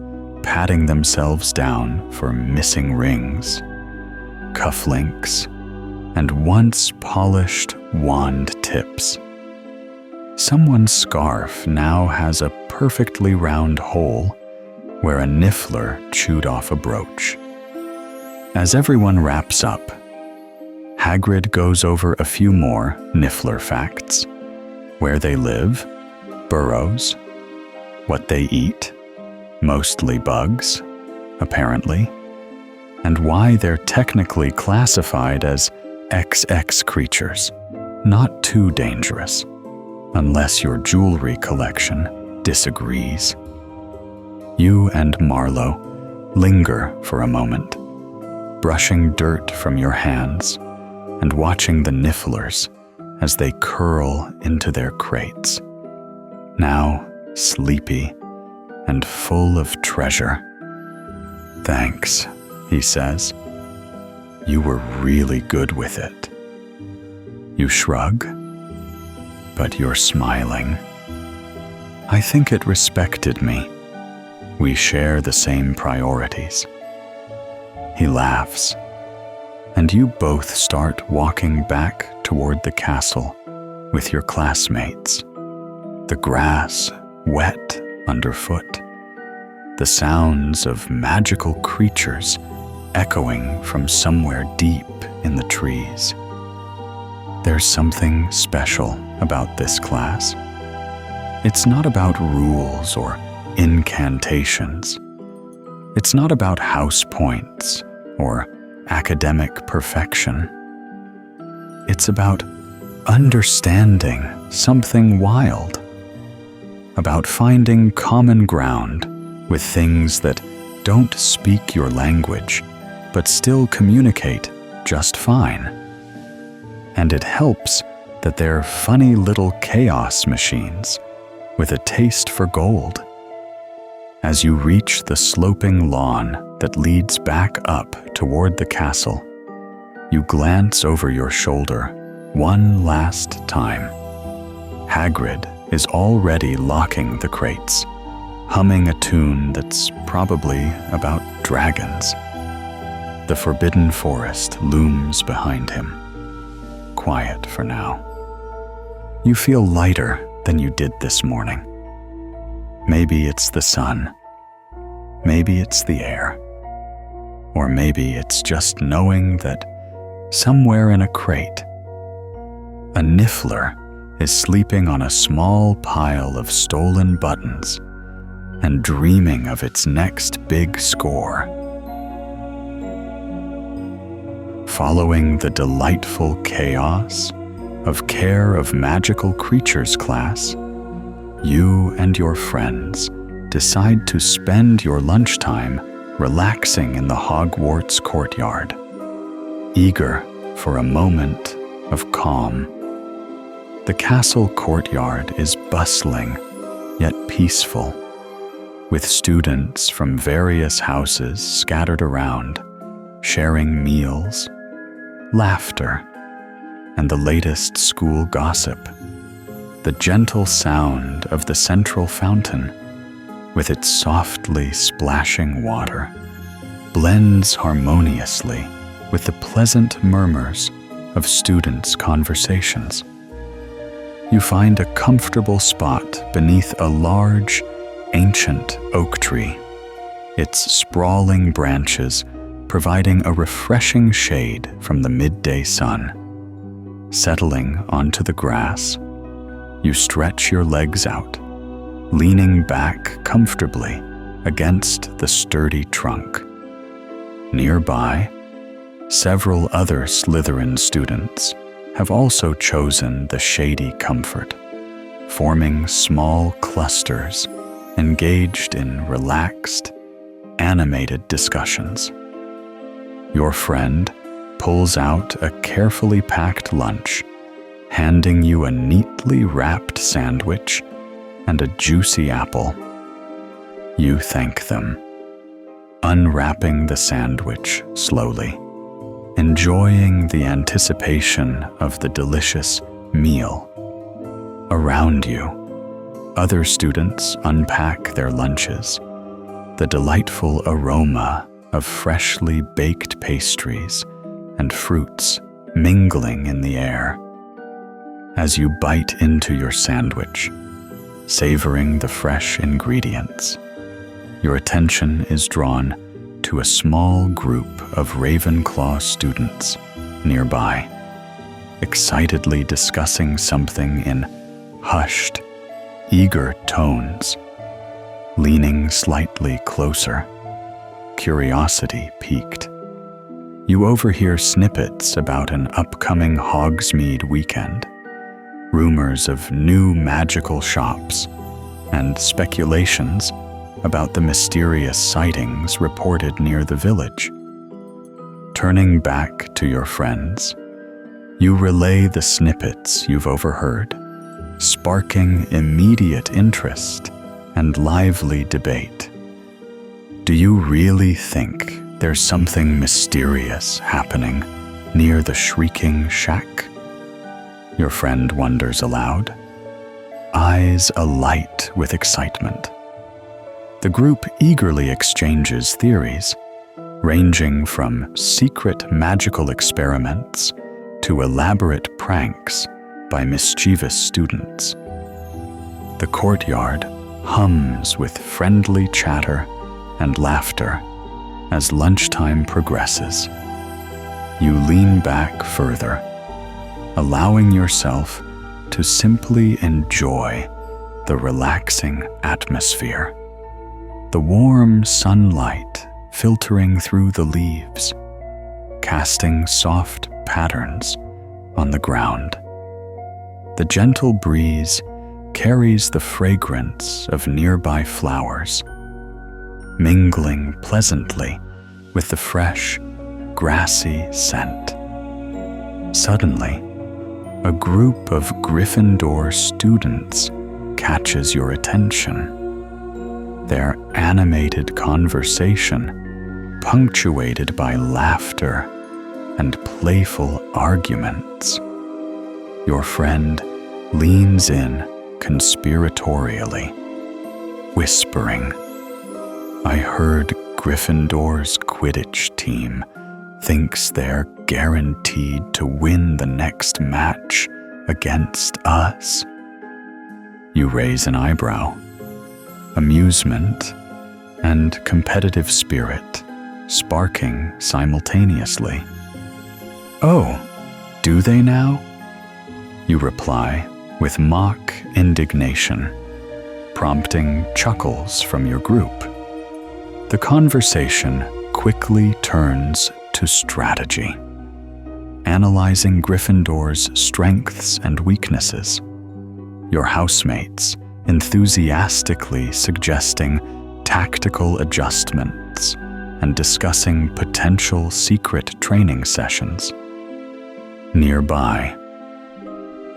patting themselves down for missing rings, cufflinks, and once polished wand tips. Someone's scarf now has a perfectly round hole where a Niffler chewed off a brooch. As everyone wraps up, Hagrid goes over a few more Niffler facts: where they live, burrows, what they eat, mostly bugs, apparently, and why they're technically classified as XX creatures, not too dangerous, unless your jewelry collection disagrees. You and Marlowe linger for a moment, brushing dirt from your hands and watching the Nifflers as they curl into their crates, now sleepy and full of treasure. "Thanks," he says. "You were really good with it." You shrug, but you're smiling. "I think it respected me. We share the same priorities." He laughs, and you both start walking back toward the castle with your classmates, the grass wet underfoot, the sounds of magical creatures echoing from somewhere deep in the trees. There's something special about this class. It's not about rules or incantations. It's not about house points or academic perfection. It's about understanding something wild, about finding common ground with things that don't speak your language, but still communicate just fine. And it helps that they're funny little chaos machines with a taste for gold. As you reach the sloping lawn that leads back up toward the castle, you glance over your shoulder one last time. Hagrid is already locking the crates, humming a tune that's probably about dragons. The forbidden forest looms behind him, quiet for now. You feel lighter than you did this morning. Maybe it's the sun, maybe it's the air, or maybe it's just knowing that somewhere in a crate, a niffler is sleeping on a small pile of stolen buttons and dreaming of its next big score. Following the delightful chaos of Care of Magical Creatures class, you and your friends decide to spend your lunchtime relaxing in the Hogwarts courtyard, eager for a moment of calm. The castle courtyard is bustling yet peaceful, with students from various houses scattered around, sharing meals, laughter, and the latest school gossip. The gentle sound of the central fountain, with its softly splashing water, blends harmoniously with the pleasant murmurs of students' conversations. You find a comfortable spot beneath a large, ancient oak tree, its sprawling branches providing a refreshing shade from the midday sun. Settling onto the grass, you stretch your legs out, leaning back comfortably against the sturdy trunk. Nearby, several other Slytherin students have also chosen the shady comfort, forming small clusters engaged in relaxed, animated discussions. Your friend pulls out a carefully packed lunch, handing you a neatly wrapped sandwich and a juicy apple. You thank them, unwrapping the sandwich slowly, enjoying the anticipation of the delicious meal. Around you, other students unpack their lunches, the delightful aroma of freshly baked pastries and fruits mingling in the air. As you bite into your sandwich, savoring the fresh ingredients, your attention is drawn to a small group of Ravenclaw students nearby, excitedly discussing something in hushed, eager tones. Leaning slightly closer, curiosity piqued, you overhear snippets about an upcoming Hogsmeade weekend, rumors of new magical shops, and speculations about the mysterious sightings reported near the village. Turning back to your friends, you relay the snippets you've overheard, sparking immediate interest and lively debate. Do you really think there's something mysterious happening near the Shrieking Shack? Your friend wonders aloud, eyes alight with excitement. The group eagerly exchanges theories, ranging from secret magical experiments to elaborate pranks by mischievous students. The courtyard hums with friendly chatter and laughter as lunchtime progresses. You lean back further, allowing yourself to simply enjoy the relaxing atmosphere. The warm sunlight filtering through the leaves, casting soft patterns on the ground. The gentle breeze carries the fragrance of nearby flowers, mingling pleasantly with the fresh, grassy scent. Suddenly, a group of Gryffindor students catches your attention. Their animated conversation, punctuated by laughter and playful arguments. Your friend leans in conspiratorially, whispering, "I heard Gryffindor's Quidditch team thinks they're guaranteed to win the next match against us." You raise an eyebrow. Amusement and competitive spirit sparking simultaneously. "Oh, do they now?" You reply with mock indignation, prompting chuckles from your group. The conversation quickly turns to strategy, analyzing Gryffindor's strengths and weaknesses. Your housemates enthusiastically suggesting tactical adjustments and discussing potential secret training sessions. Nearby,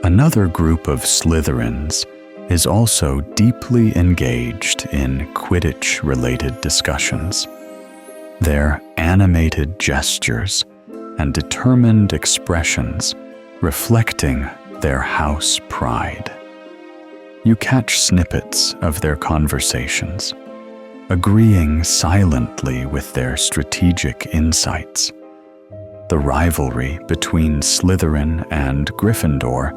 another group of Slytherins is also deeply engaged in Quidditch-related discussions. Their animated gestures and determined expressions reflecting their house pride. You catch snippets of their conversations, agreeing silently with their strategic insights. The rivalry between Slytherin and Gryffindor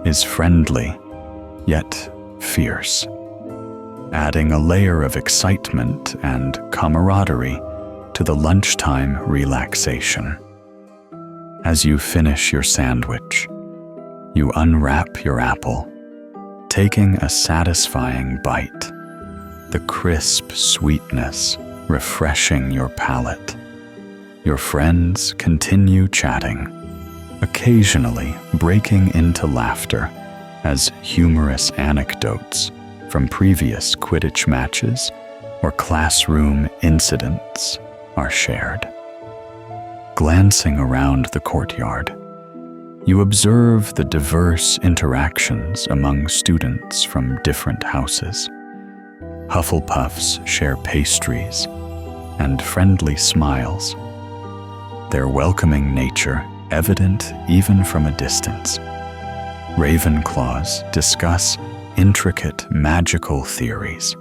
is friendly, yet fierce, adding a layer of excitement and camaraderie to the lunchtime relaxation. As you finish your sandwich, you unwrap your apple, taking a satisfying bite, the crisp sweetness refreshing your palate. Your friends continue chatting, occasionally breaking into laughter as humorous anecdotes from previous Quidditch matches or classroom incidents are shared. Glancing around the courtyard, you observe the diverse interactions among students from different houses. Hufflepuffs share pastries and friendly smiles, their welcoming nature evident even from a distance. Ravenclaws discuss intricate magical theories,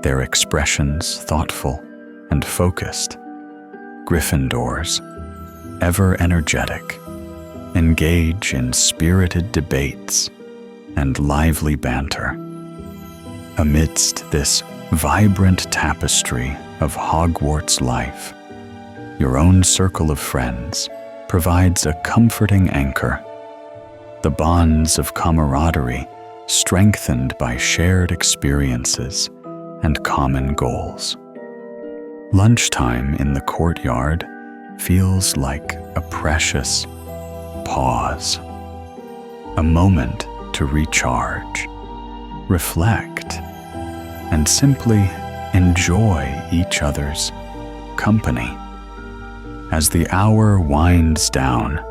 their expressions thoughtful and focused. Gryffindors, ever energetic, engage in spirited debates and lively banter. Amidst this vibrant tapestry of Hogwarts life, your own circle of friends provides a comforting anchor. The bonds of camaraderie strengthened by shared experiences and common goals. Lunchtime in the courtyard feels like a precious pause, a moment to recharge, reflect, and simply enjoy each other's company. As the hour winds down,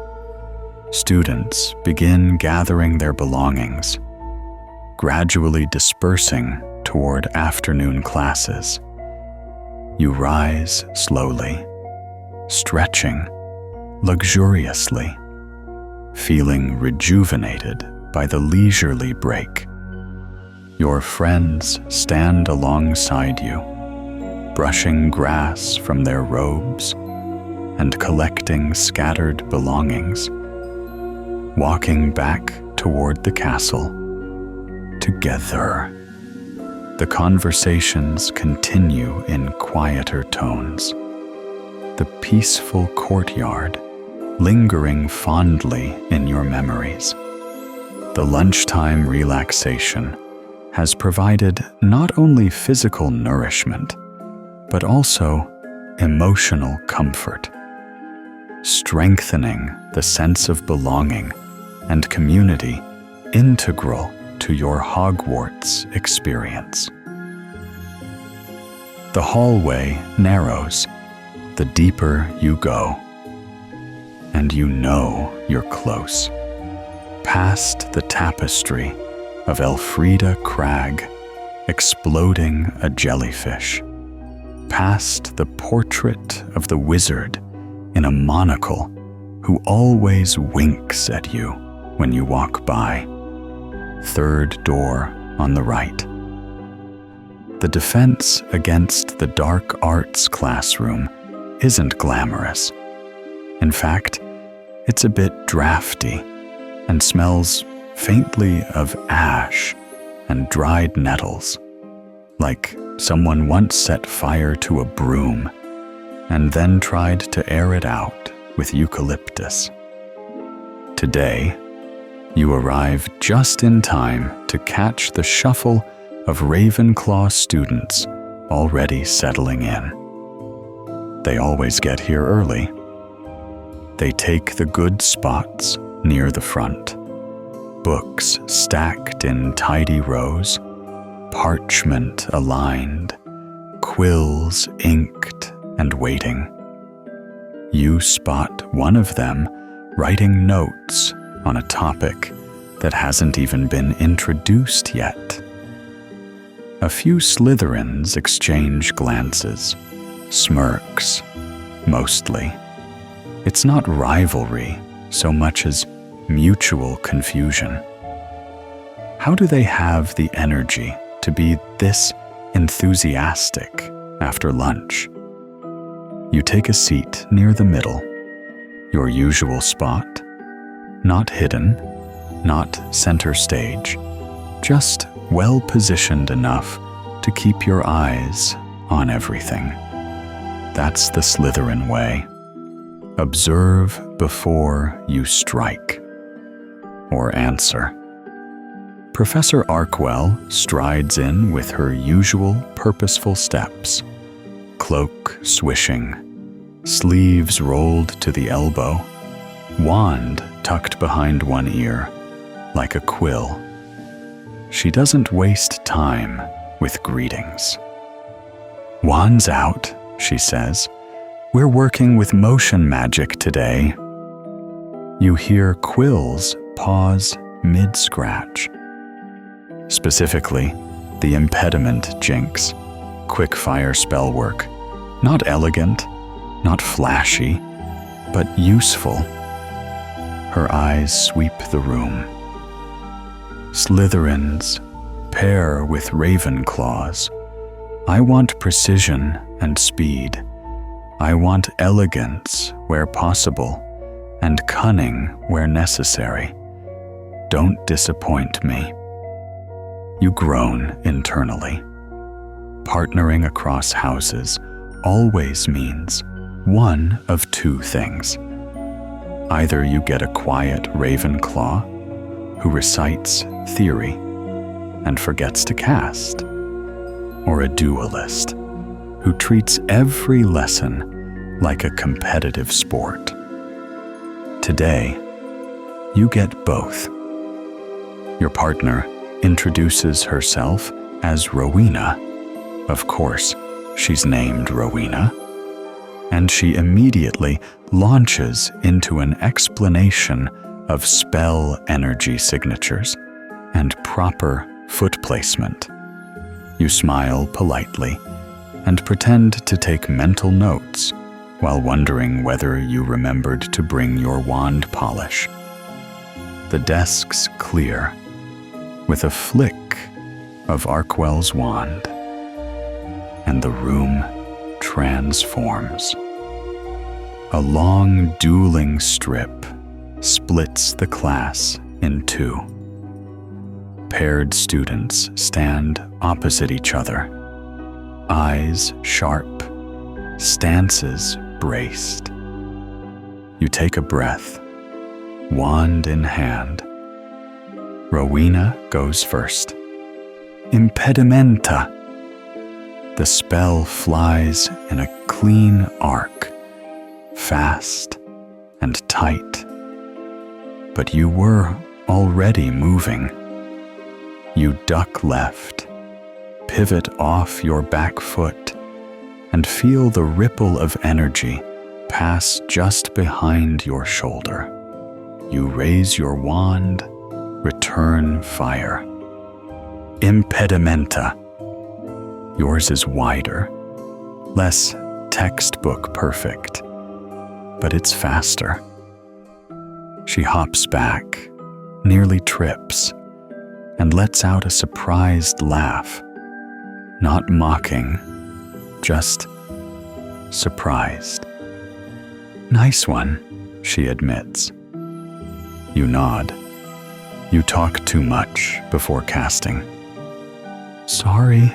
students begin gathering their belongings, gradually dispersing toward afternoon classes. You rise slowly, stretching luxuriously, feeling rejuvenated by the leisurely break. Your friends stand alongside you, brushing grass from their robes and collecting scattered belongings, walking back toward the castle. Together, the conversations continue in quieter tones. The peaceful courtyard lingering fondly in your memories. The lunchtime relaxation has provided not only physical nourishment, but also emotional comfort, strengthening the sense of belonging and community integral to to your Hogwarts experience. The hallway narrows the deeper you go, and you know you're close. Past the tapestry of Elfrida Crag exploding a jellyfish, past the portrait of the wizard in a monocle who always winks at you when you walk by. Third door on the right. The defense against the dark arts classroom isn't glamorous. In fact, it's a bit drafty and smells faintly of ash and dried nettles, like someone once set fire to a broom and then tried to air it out with eucalyptus. Today, you arrive just in time to catch the shuffle of Ravenclaw students already settling in. They always get here early. They take the good spots near the front, books stacked in tidy rows, parchment aligned, quills inked and waiting. You spot one of them writing notes on a topic that hasn't even been introduced yet. A few Slytherins exchange glances, smirks, mostly. It's not rivalry so much as mutual confusion. How do they have the energy to be this enthusiastic after lunch? You take a seat near the middle, your usual spot, not hidden, not center stage, just well-positioned enough to keep your eyes on everything. That's the Slytherin way. Observe before you strike or answer. Professor Arkwell strides in with her usual purposeful steps, cloak swishing, sleeves rolled to the elbow, wand tucked behind one ear, like a quill. She doesn't waste time with greetings. "Wands out," she says. "We're working with motion magic today." You hear quills pause mid-scratch. Specifically, the impediment jinx, quick-fire spell work. Not elegant, not flashy, but useful. Her eyes sweep the room. Slytherins pair with Ravenclaws. I want precision and speed. I want elegance where possible and cunning where necessary. Don't disappoint me. You groan internally. Partnering across houses always means one of two things. Either you get a quiet Ravenclaw who recites theory and forgets to cast, or a duelist who treats every lesson like a competitive sport. Today, you get both. Your partner introduces herself as Rowena. Of course, she's named Rowena. And she immediately launches into an explanation of spell energy signatures and proper foot placement. You smile politely and pretend to take mental notes while wondering whether you remembered to bring your wand polish. The desks clear with a flick of Arkwell's wand, and the room transforms. A long dueling strip splits the class in two. Paired students stand opposite each other, eyes sharp, stances braced. You take a breath, wand in hand. Rowena goes first. Impedimenta. The spell flies in a clean arc, fast and tight. But you were already moving. You duck left, pivot off your back foot, and feel the ripple of energy pass just behind your shoulder. You raise your wand, return fire. Impedimenta. Yours is wider, less textbook perfect, but it's faster. She hops back, nearly trips, and lets out a surprised laugh. Not mocking, just surprised. Nice one, she admits. You nod. You talk too much before casting. Sorry,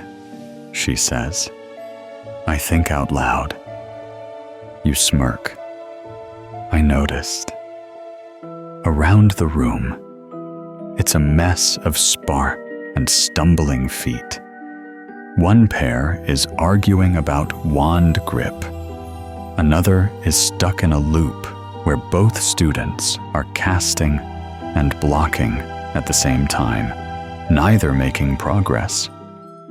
she says. I think out loud. You smirk. I noticed. Around the room, it's a mess of spark and stumbling feet. One pair is arguing about wand grip. Another is stuck in a loop where both students are casting and blocking at the same time, neither making progress,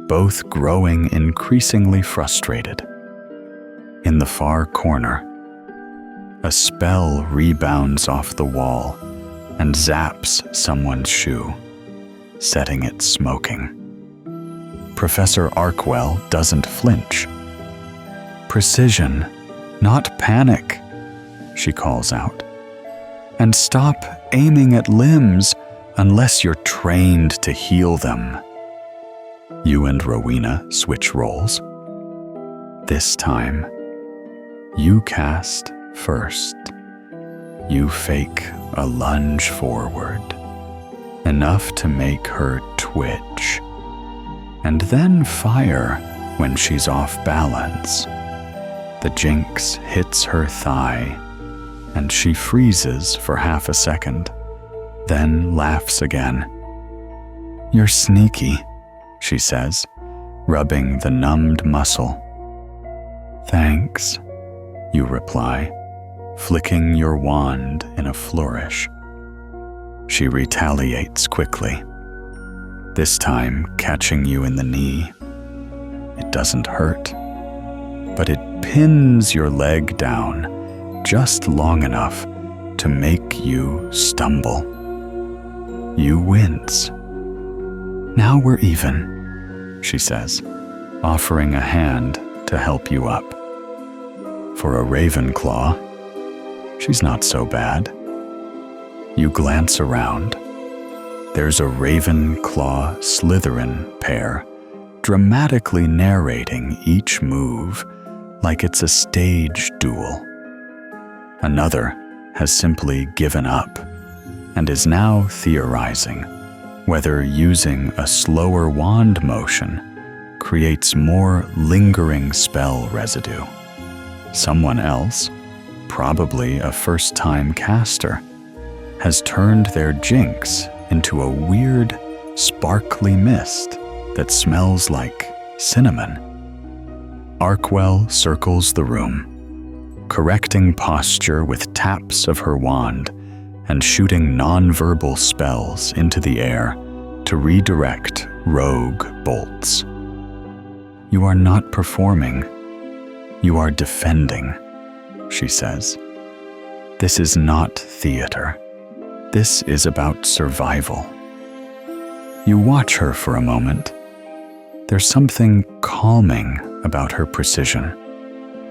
both growing increasingly frustrated. In the far corner, a spell rebounds off the wall and zaps someone's shoe, setting it smoking. Professor Arkwell doesn't flinch. Precision, not panic, she calls out. And stop aiming at limbs unless you're trained to heal them. You and Rowena switch roles. This time, you cast first. You fake a lunge forward, enough to make her twitch, and then fire when she's off balance. The jinx hits her thigh, and she freezes for half a second, then laughs again. You're sneaky, she says, rubbing the numbed muscle. Thanks, you reply, flicking your wand in a flourish. She retaliates quickly, this time catching you in the knee. It doesn't hurt, but it pins your leg down just long enough to make you stumble. You wince. Now we're even, she says, offering a hand to help you up. For a Ravenclaw, she's not so bad. You glance around. There's a Ravenclaw Slytherin pair, dramatically narrating each move like it's a stage duel. Another has simply given up and is now theorizing whether using a slower wand motion creates more lingering spell residue. Someone else, probably a first-time caster, has turned their jinx into a weird, sparkly mist that smells like cinnamon. Arkwell circles the room, correcting posture with taps of her wand and shooting non-verbal spells into the air to redirect rogue bolts. You are not performing. You are defending, she says. This is not theater. This is about survival. You watch her for a moment. There's something calming about her precision.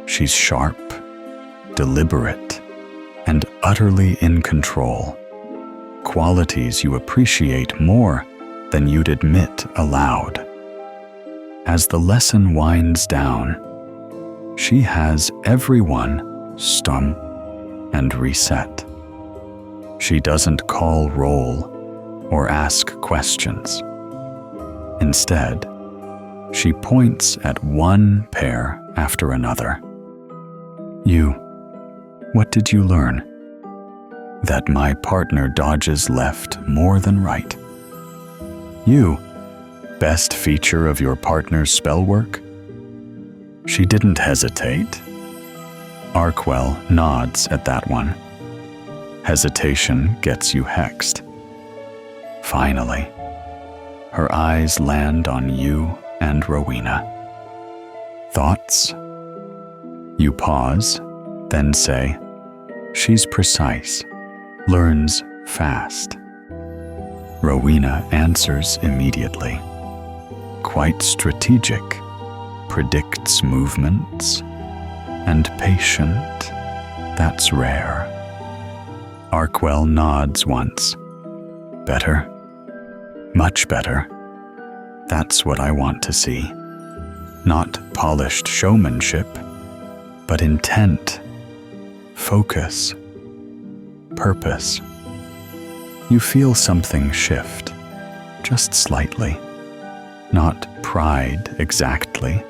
She's sharp, deliberate, and utterly in control. Qualities you appreciate more than you'd admit aloud. As the lesson winds down, she has everyone stump and reset. She doesn't call roll or ask questions. Instead, she points at one pair after another. You, what did you learn? That my partner dodges left more than right. You, best feature of your partner's spell work? She didn't hesitate. Arkwell nods at that one. Hesitation gets you hexed. Finally. her eyes land on you and Rowena. Thoughts? You pause, then say, "She's precise, learns fast." Rowena answers immediately. Quite strategic, predicts movements, and patient. That's rare. Arkwell nods once. Better. Much better. That's what I want to see. Not polished showmanship, but intent, focus, purpose. You feel something shift, just slightly. Not pride exactly,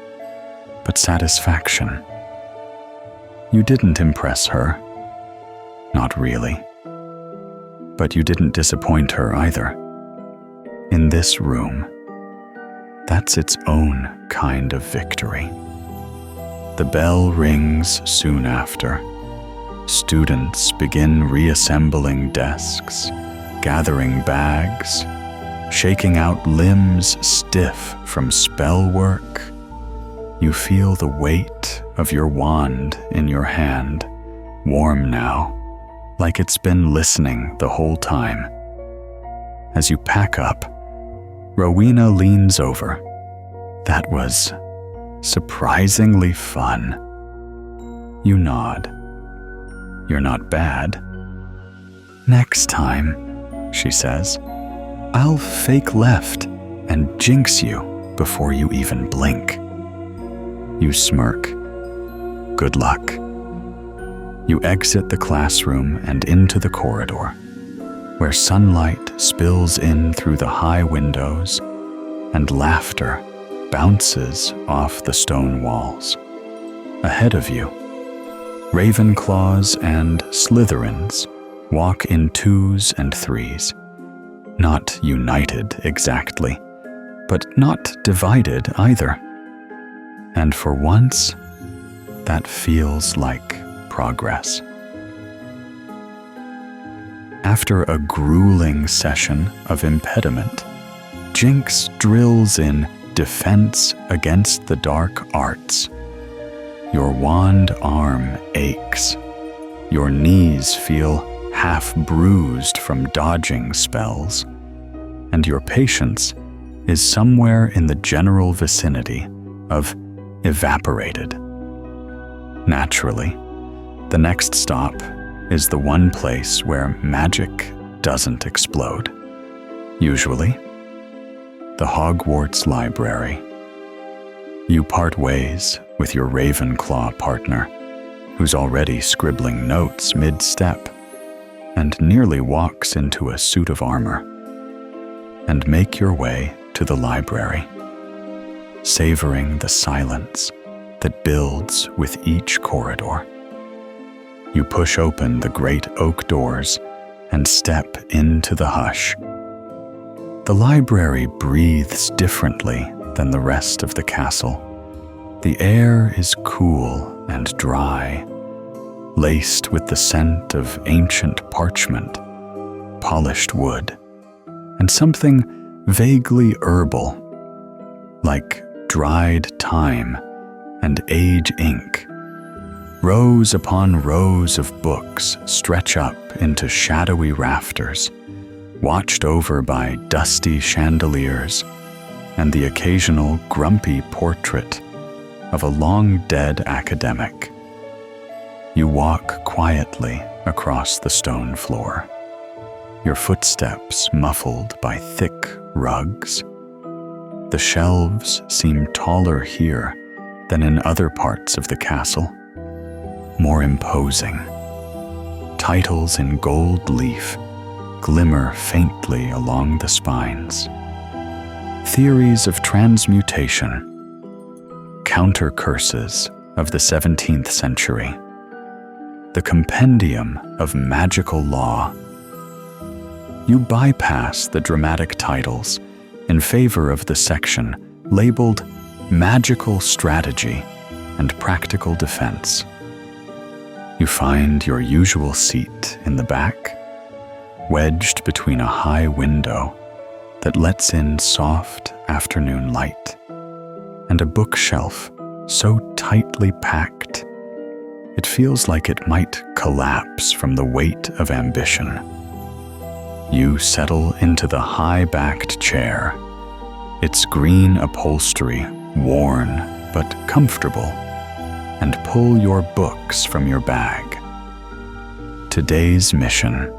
but satisfaction. You didn't impress her. Not really. But you didn't disappoint her either. In this room, that's its own kind of victory. The bell rings soon after. Students begin reassembling desks, gathering bags, shaking out limbs stiff from spell work. You feel the weight of your wand in your hand, warm now, like it's been listening the whole time. As you pack up, Rowena leans over. That was surprisingly fun. You nod. You're not bad. Next time, she says, I'll fake left and jinx you before you even blink. You smirk. Good luck. You exit the classroom and into the corridor, where sunlight spills in through the high windows and laughter bounces off the stone walls. Ahead of you, Ravenclaws and Slytherins walk in 2s and 3s, not united exactly, but not divided either. And for once, that feels like progress. After a grueling session of impediment, Jinx drills in defense against the dark arts. Your wand arm aches. Your knees feel half bruised from dodging spells, and your patience is somewhere in the general vicinity of evaporated. Naturally, the next stop is the one place where magic doesn't explode. Usually, the Hogwarts library. You part ways with your Ravenclaw partner, who's already scribbling notes mid-step and nearly walks into a suit of armor, and make your way to the library, savoring the silence that builds with each corridor. You push open the great oak doors and step into the hush. The library breathes differently than the rest of the castle. The air is cool and dry, laced with the scent of ancient parchment, polished wood, and something vaguely herbal, like dried thyme and age ink. Rows upon rows of books stretch up into shadowy rafters, watched over by dusty chandeliers and the occasional grumpy portrait of a long-dead academic. You walk quietly across the stone floor, your footsteps muffled by thick rugs. The shelves seem taller here than in other parts of the castle, more imposing. Titles in gold leaf glimmer faintly along the spines. Theories of transmutation, counter curses of the 17th century, the compendium of magical law. You bypass the dramatic titles in favor of the section labeled Magical Strategy and Practical Defense. You find your usual seat in the back, wedged between a high window, that lets in soft afternoon light, and a bookshelf so tightly packed it feels like it might collapse from the weight of ambition. You settle into the high-backed chair, its green upholstery worn but comfortable, and pull your books from your bag. Today's mission: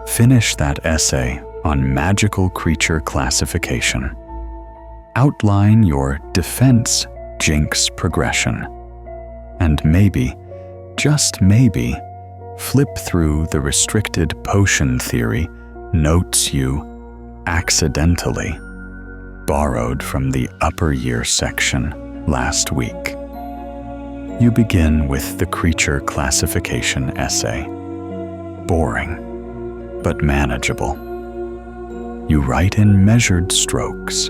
finish that essay on magical creature classification. Outline your defense jinx progression, and maybe, just maybe, flip through the restricted potion theory notes you accidentally borrowed from the upper year section last week. You begin with the creature classification essay. Boring, but manageable. You write in measured strokes,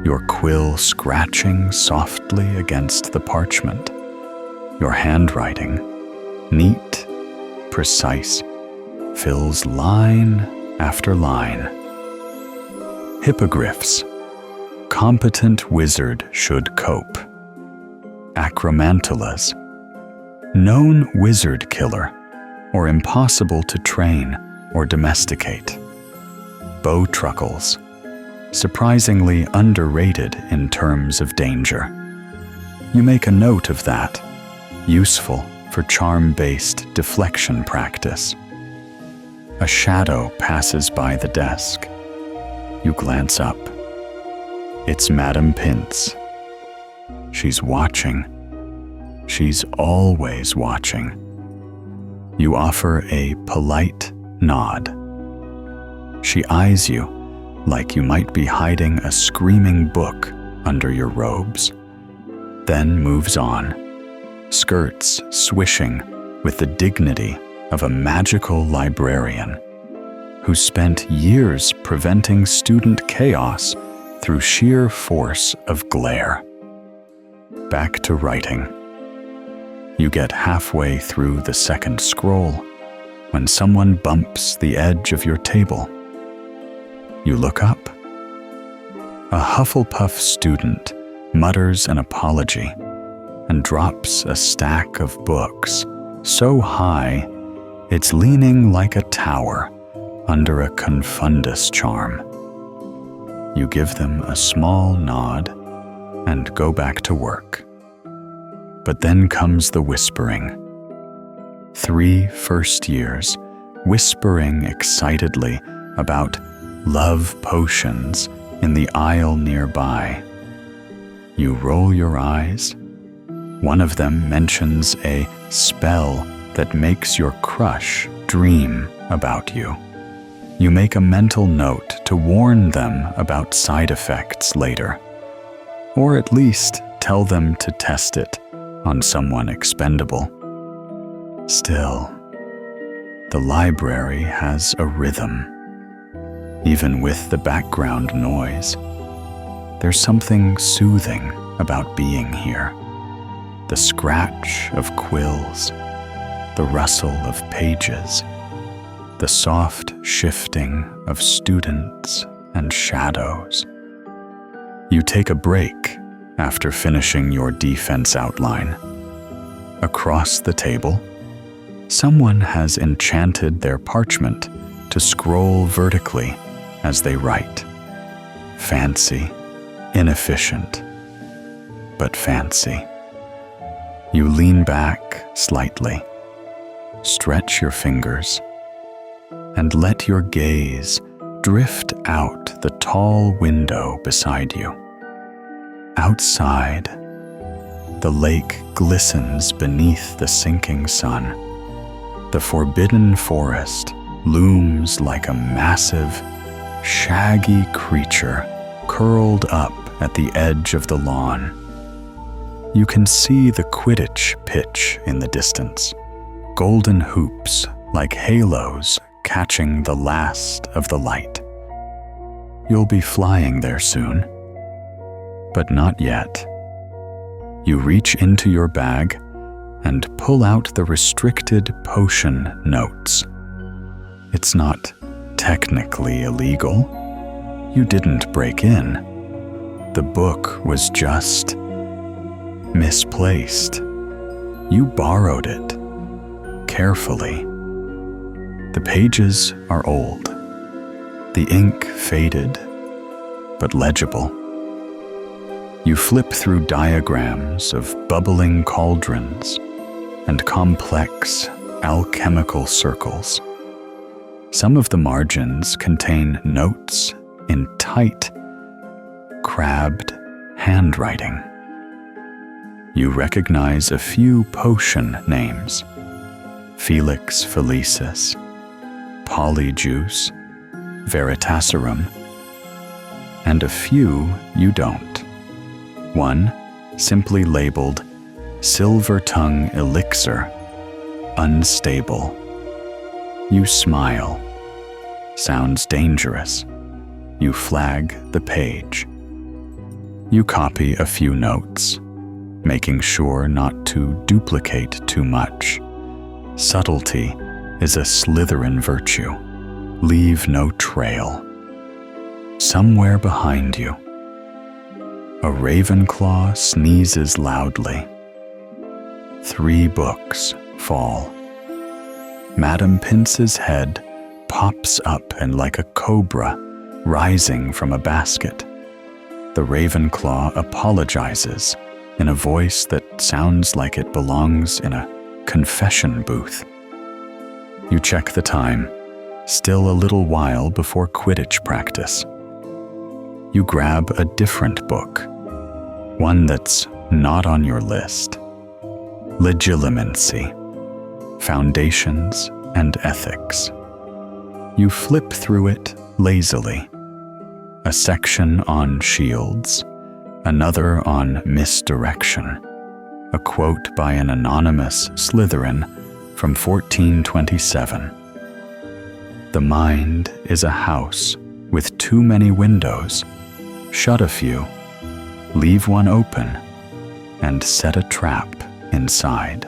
your quill scratching softly against the parchment. Your handwriting, neat, precise, fills line after line. Hippogriffs: competent wizard should cope. Acromantulas: known wizard killer, or impossible to train or domesticate. Bowtruckles: surprisingly underrated in terms of danger. You make a note of that, useful for charm-based deflection practice. A shadow passes by the desk. You glance up. It's Madame Pince. She's watching. She's always watching. You offer a polite nod. She eyes you like you might be hiding a screaming book under your robes, then moves on, skirts swishing with the dignity of a magical librarian who spent years preventing student chaos through sheer force of glare. Back to writing. You get halfway through the second scroll when someone bumps the edge of your table. You look up. A Hufflepuff student mutters an apology and drops a stack of books so high it's leaning like a tower under a confundus charm. You give them a small nod and go back to work. But then comes the whispering. 3 first years whispering excitedly about love potions in the aisle nearby. You roll your eyes. One of them mentions a spell that makes your crush dream about you. You make a mental note to warn them about side effects later, or at least tell them to test it on someone expendable. Still, the library has a rhythm. Even with the background noise, there's something soothing about being here. The scratch of quills, the rustle of pages, the soft shifting of students and shadows. You take a break after finishing your defense outline. Across the table, someone has enchanted their parchment to scroll vertically as they write. Fancy, inefficient, but fancy. You lean back slightly, stretch your fingers, and let your gaze drift out the tall window beside you. Outside, the lake glistens beneath the sinking sun. The forbidden forest looms like a massive, shaggy creature curled up at the edge of the lawn. You can see the Quidditch pitch in the distance, golden hoops like halos catching the last of the light. You'll be flying there soon, but not yet. You reach into your bag and pull out the restricted potion notes. It's not technically illegal, You didn't break in. The book was just misplaced. You borrowed it, carefully. The pages are old. The ink faded, but legible. You flip through diagrams of bubbling cauldrons and complex alchemical circles. Some of the margins contain notes in tight, crabbed handwriting. You recognize a few potion names: Felix, Felicis, Polyjuice, Veritaserum, and a few you don't. One simply labeled Silver Tongue Elixir, unstable. You smile. Sounds dangerous. You flag the page. You copy a few notes, making sure not to duplicate too much. Subtlety is a Slytherin virtue. Leave no trail. Somewhere behind you, a Ravenclaw sneezes loudly. 3 books fall. Madame Pince's head pops up and like a cobra rising from a basket. The Ravenclaw apologizes in a voice that sounds like it belongs in a confession booth. You check the time, still a little while before Quidditch practice. You grab a different book, one that's not on your list. Legilimency, Foundations and Ethics. You flip through it lazily. A section on shields, another on misdirection, a quote by an anonymous Slytherin from 1427. The mind is a house with too many windows. Shut a few, leave one open, and set a trap inside.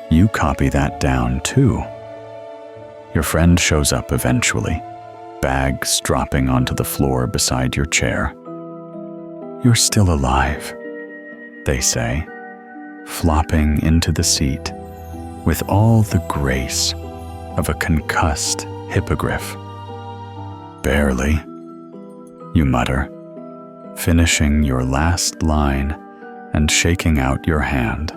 You copy that down too. Your friend shows up eventually, bags dropping onto the floor beside your chair. You're still alive, they say, flopping into the seat with all the grace of a concussed hippogriff. Barely, you mutter, finishing your last line and shaking out your hand.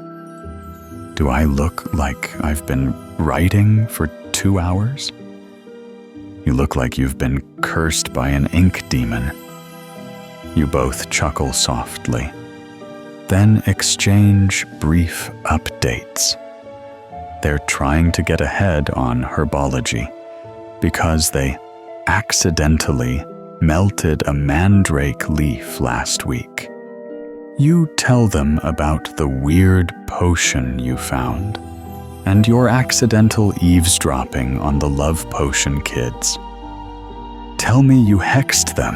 Do I look like I've been writing for 2 hours? You look like you've been cursed by an ink demon. You both chuckle softly, then exchange brief updates. They're trying to get ahead on herbology because they accidentally melted a mandrake leaf last week. You tell them about the weird potion you found and your accidental eavesdropping on the love potion kids. Tell me you hexed them,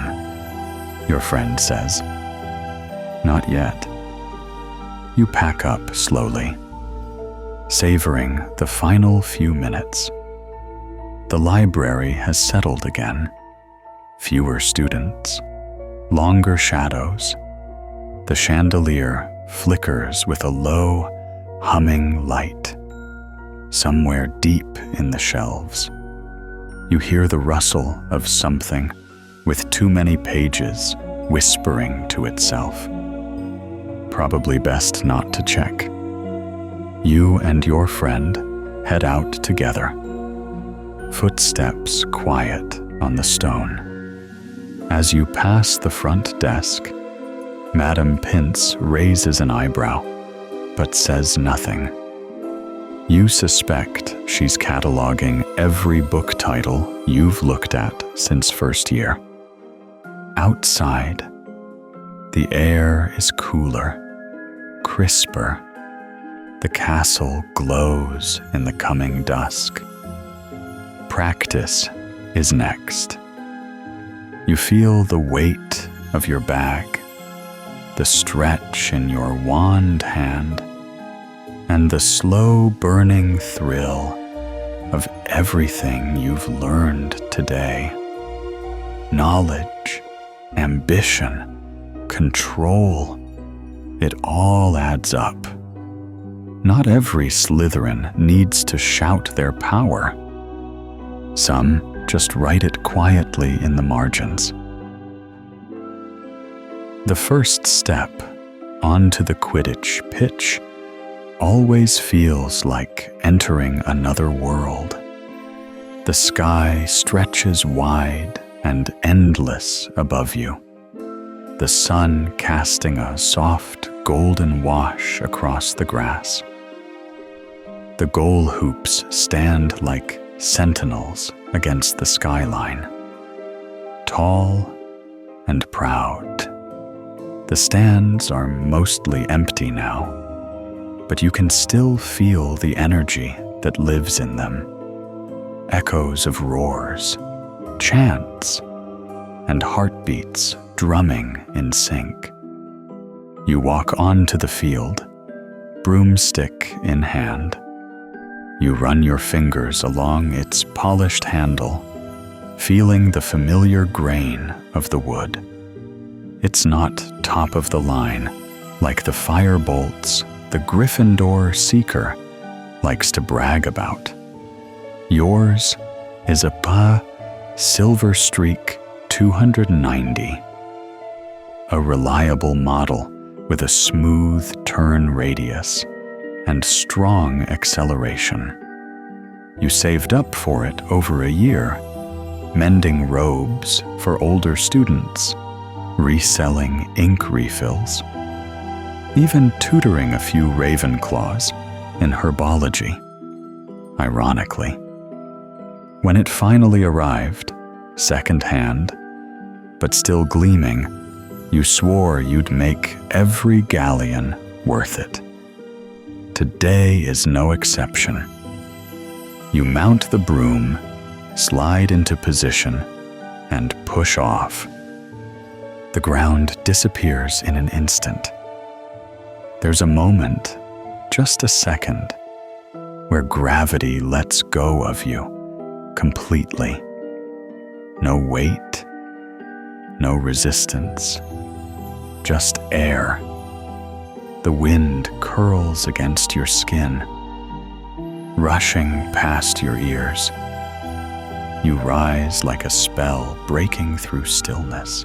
your friend says. Not yet. You pack up slowly, savoring the final few minutes. The library has settled again. Fewer students, longer shadows. The chandelier flickers with a low, humming light. Somewhere deep in the shelves, you hear the rustle of something with too many pages whispering to itself. Probably best not to check. You and your friend head out together. Footsteps quiet on the stone. As you pass the front desk, Madame Pince raises an eyebrow, but says nothing. You suspect she's cataloging every book title you've looked at since first year. Outside, the air is cooler, crisper. The castle glows in the coming dusk. Practice is next. You feel the weight of your bag, the stretch in your wand hand, and the slow burning thrill of everything you've learned today. knowledge, ambition, control. It all adds up. Not every Slytherin needs to shout their power. Some just write it quietly in the margins. The first step onto the Quidditch pitch always feels like entering another world. The sky stretches wide and endless above you, the sun casting a soft golden wash across the grass. The goal hoops stand like sentinels against the skyline, tall and proud. The stands are mostly empty now, but you can still feel the energy that lives in them. Echoes of roars, chants, and heartbeats drumming in sync. You walk onto the field, broomstick in hand. You run your fingers along its polished handle, feeling the familiar grain of the wood. It's not top of the line, like the firebolts the Gryffindor Seeker likes to brag about. Yours is a Silver Streak 290, a reliable model with a smooth turn radius and strong acceleration. You saved up for it over a year, mending robes for older students, reselling ink refills, even tutoring a few Ravenclaws in herbology. Ironically, when it finally arrived, second-hand, but still gleaming, you swore you'd make every galleon worth it. Today is no exception. You mount the broom, slide into position, and push off. The ground disappears in an instant. There's a moment, just a second, where gravity lets go of you completely. No weight, no resistance, just air. The wind curls against your skin, rushing past your ears. You rise like a spell breaking through stillness,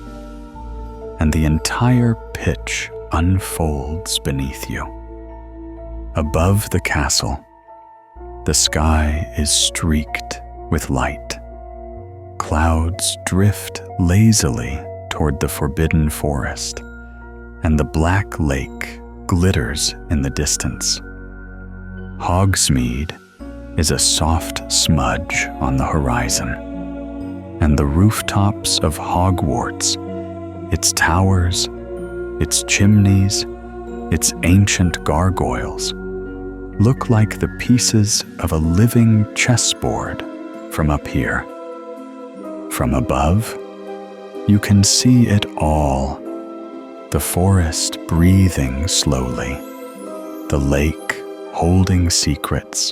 and the entire pitch unfolds beneath you. Above the castle, the sky is streaked with light. Clouds drift lazily toward the forbidden forest, and the black lake glitters in the distance. Hogsmeade is a soft smudge on the horizon, and the rooftops of Hogwarts, its towers, its chimneys, its ancient gargoyles, look like the pieces of a living chessboard from up here. From above, you can see it all. The forest breathing slowly, the lake holding secrets,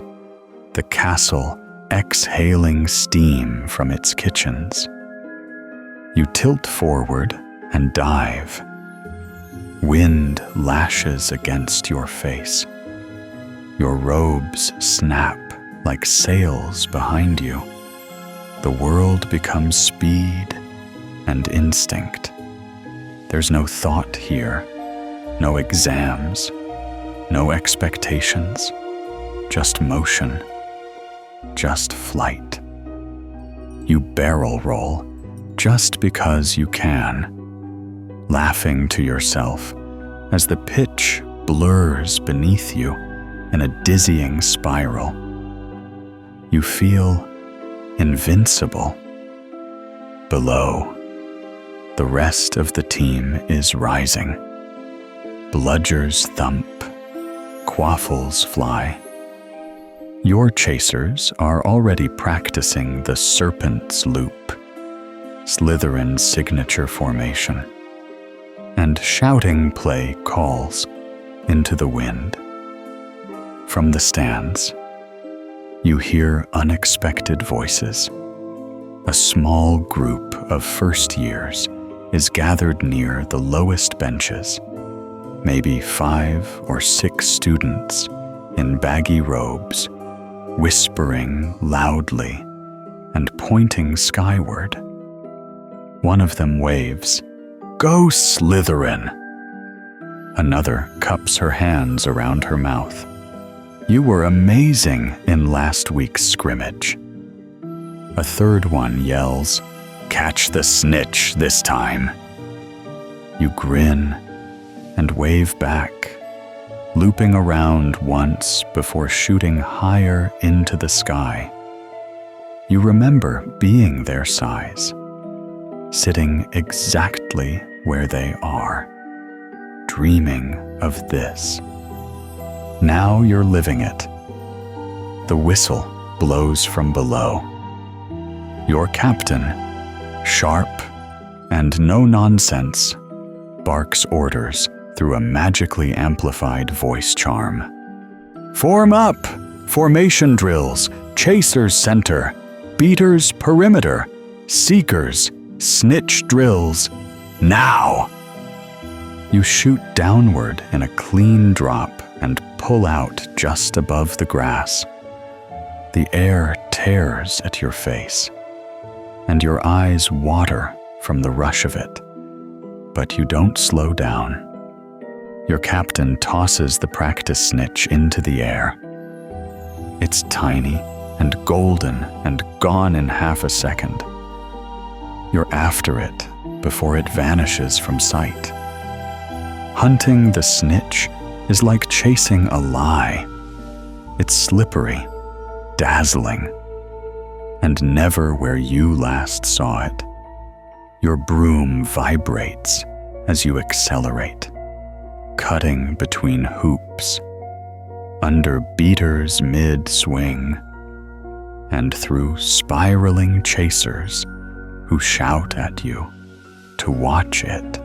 the castle exhaling steam from its kitchens. You tilt forward and dive. Wind lashes against your face. Your robes snap like sails behind you. The world becomes speed and instinct. There's no thought here, no exams, no expectations, just motion, just flight. You barrel roll just because you can, laughing to yourself as the pitch blurs beneath you in a dizzying spiral. You feel invincible. Below, the rest of the team is rising. Bludgers thump, quaffles fly. Your chasers are already practicing the serpent's loop, Slytherin's signature formation, and shouting play calls into the wind. From the stands, you hear unexpected voices. A small group of first years is gathered near the lowest benches, maybe 5 or 6 students in baggy robes, whispering loudly and pointing skyward. One of them waves, "Go Slytherin!" Another cups her hands around her mouth. "You were amazing in last week's scrimmage." A third one yells, "Catch the snitch this time." You grin and wave back, looping around once before shooting higher into the sky. You remember being their size, sitting exactly where they are, dreaming of this. Now you're living it. The whistle blows from below. Your captain, sharp and no nonsense, barks orders through a magically amplified voice charm. "Form up! Formation drills, chasers center, beaters perimeter, seekers, snitch drills, now!" You shoot downward in a clean drop and pull out just above the grass. The air tears at your face, and your eyes water from the rush of it. But you don't slow down. Your captain tosses the practice snitch into the air. It's tiny and golden and gone in half a second. You're after it before it vanishes from sight. Hunting the snitch is like chasing a lie. It's slippery, dazzling, and never where you last saw it. Your broom vibrates as you accelerate, cutting between hoops, under beaters mid-swing, and through spiraling chasers who shout at you to watch it.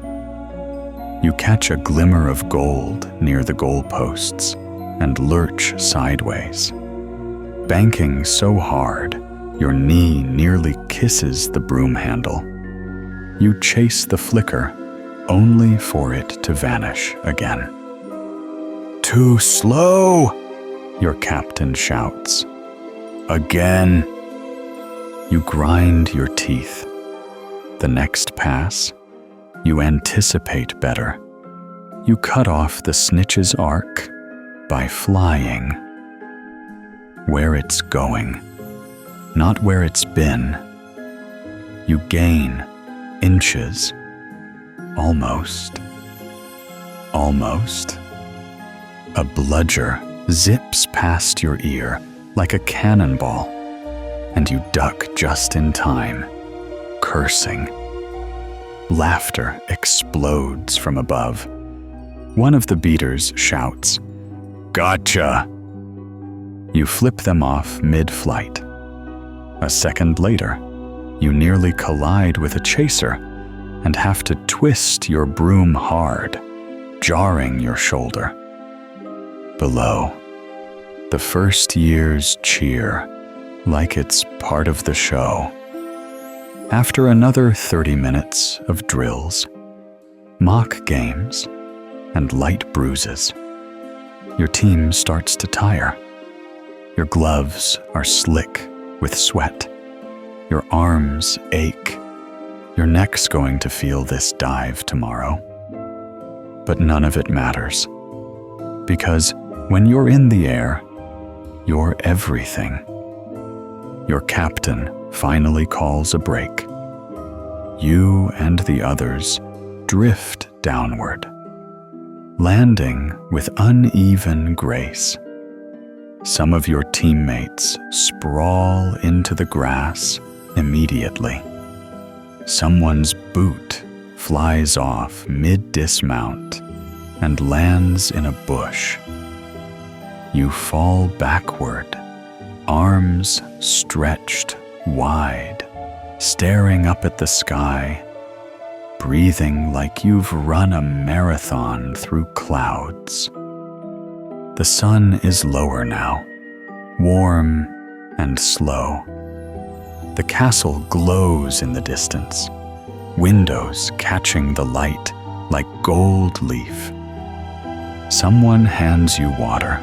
You catch a glimmer of gold near the goalposts and lurch sideways, banking so hard your knee nearly kisses the broom handle. You chase the flicker, only for it to vanish again. "Too slow!" your captain shouts. "Again!" You grind your teeth. The next pass, you anticipate better. You cut off the snitch's arc by flying. Where it's going, not where it's been. You gain inches. Almost. Almost. A bludger zips past your ear like a cannonball, and you duck just in time, cursing. Laughter explodes from above. One of the beaters shouts, "Gotcha!" You flip them off mid-flight. A second later, you nearly collide with a chaser and have to twist your broom hard, jarring your shoulder. Below, the first years cheer like it's part of the show. After another 30 minutes of drills, mock games, and light bruises, your team starts to tire. Your gloves are slick with sweat. Your arms ache. Your neck's going to feel this dive tomorrow. But none of it matters. Because when you're in the air, you're everything. Your captain finally calls a break. You and the others drift downward, landing with uneven grace. Some of your teammates sprawl into the grass immediately. Someone's boot flies off mid-dismount and lands in a bush. You fall backward, arms stretched wide, staring up at the sky, breathing like you've run a marathon through clouds. The sun is lower now, warm and slow. The castle glows in the distance, windows catching the light like gold leaf. Someone hands you water.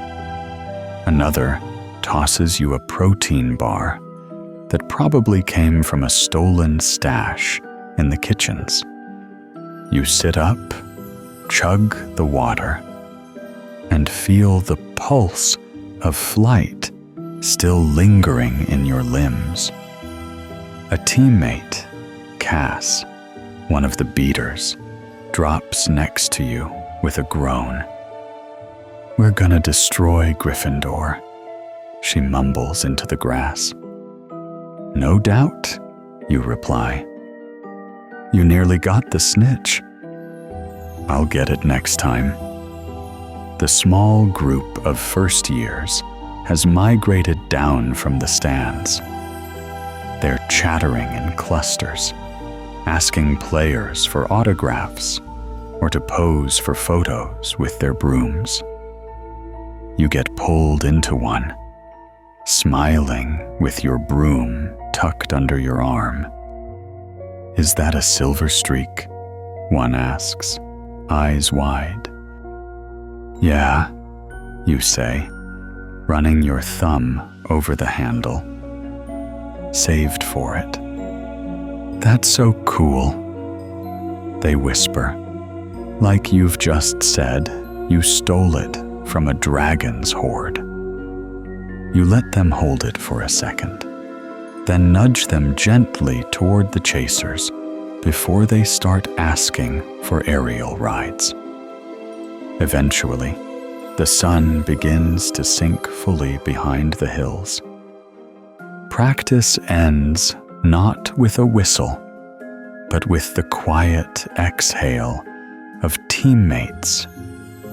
Another tosses you a protein bar that probably came from a stolen stash in the kitchens. You sit up, chug the water, and feel the pulse of flight still lingering in your limbs. A teammate, Cass, one of the beaters, drops next to you with a groan. "We're gonna destroy Gryffindor," she mumbles into the grass. "No doubt," you reply. "You nearly got the snitch." "I'll get it next time." The small group of first years has migrated down from the stands. They're chattering in clusters, asking players for autographs or to pose for photos with their brooms. You get pulled into one, smiling with your broom tucked under your arm. "Is that a silver streak?" one asks, eyes wide. "Yeah," you say, running your thumb over the handle. "Saved for it." "That's so cool," they whisper, like you've just said you stole it from a dragon's hoard. You let them hold it for a second, then nudge them gently toward the chasers before they start asking for aerial rides. Eventually, the sun begins to sink fully behind the hills. Practice ends not with a whistle, but with the quiet exhale of teammates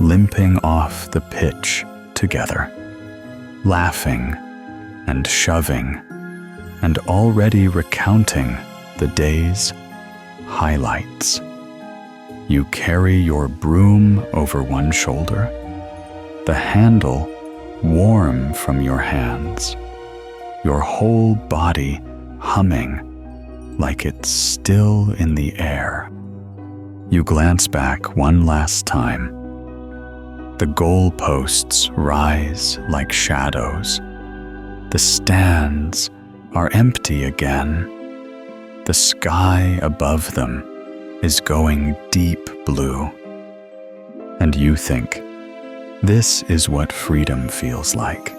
limping off the pitch together, laughing and shoving, and already recounting the day's highlights. You carry your broom over one shoulder, the handle warm from your hands, your whole body humming like it's still in the air. You glance back one last time. The goalposts rise like shadows. The stands are empty again. The sky above them is going deep blue. And you think, this is what freedom feels like.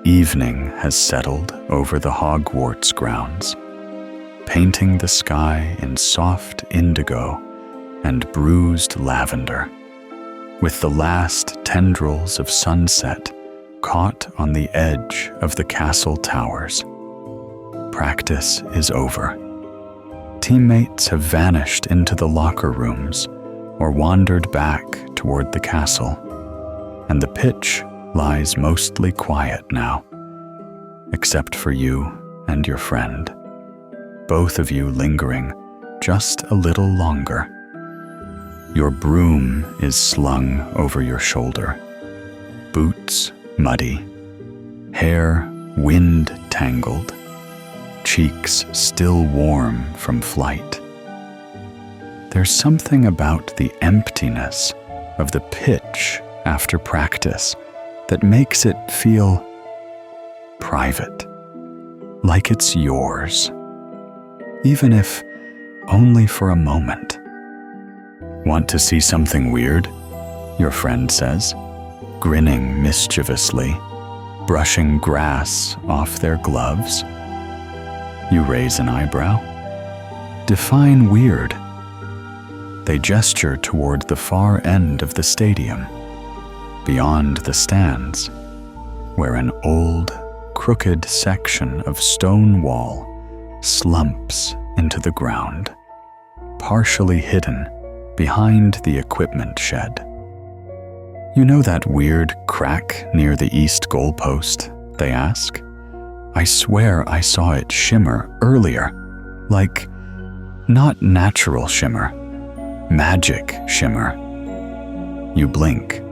Evening has settled over the Hogwarts grounds, painting the sky in soft indigo and bruised lavender, with the last tendrils of sunset caught on the edge of the castle towers. Practice is over. Teammates have vanished into the locker rooms or wandered back toward the castle, and the pitch lies mostly quiet now, except for you and your friend, both of you lingering just a little longer. Your broom is slung over your shoulder, boots muddy, hair wind-tangled, cheeks still warm from flight. There's something about the emptiness of the pitch after practice that makes it feel private, like it's yours, even if only for a moment. "Want to see something weird?" your friend says, grinning mischievously, brushing grass off their gloves. You raise an eyebrow. Define weird. They gesture toward the far end of the stadium, beyond the stands, where an old, crooked section of stone wall slumps into the ground, partially hidden behind the equipment shed. "You know that weird crack near the east goalpost?" they ask. "I swear I saw it shimmer earlier, like not natural shimmer, magic shimmer." You blink.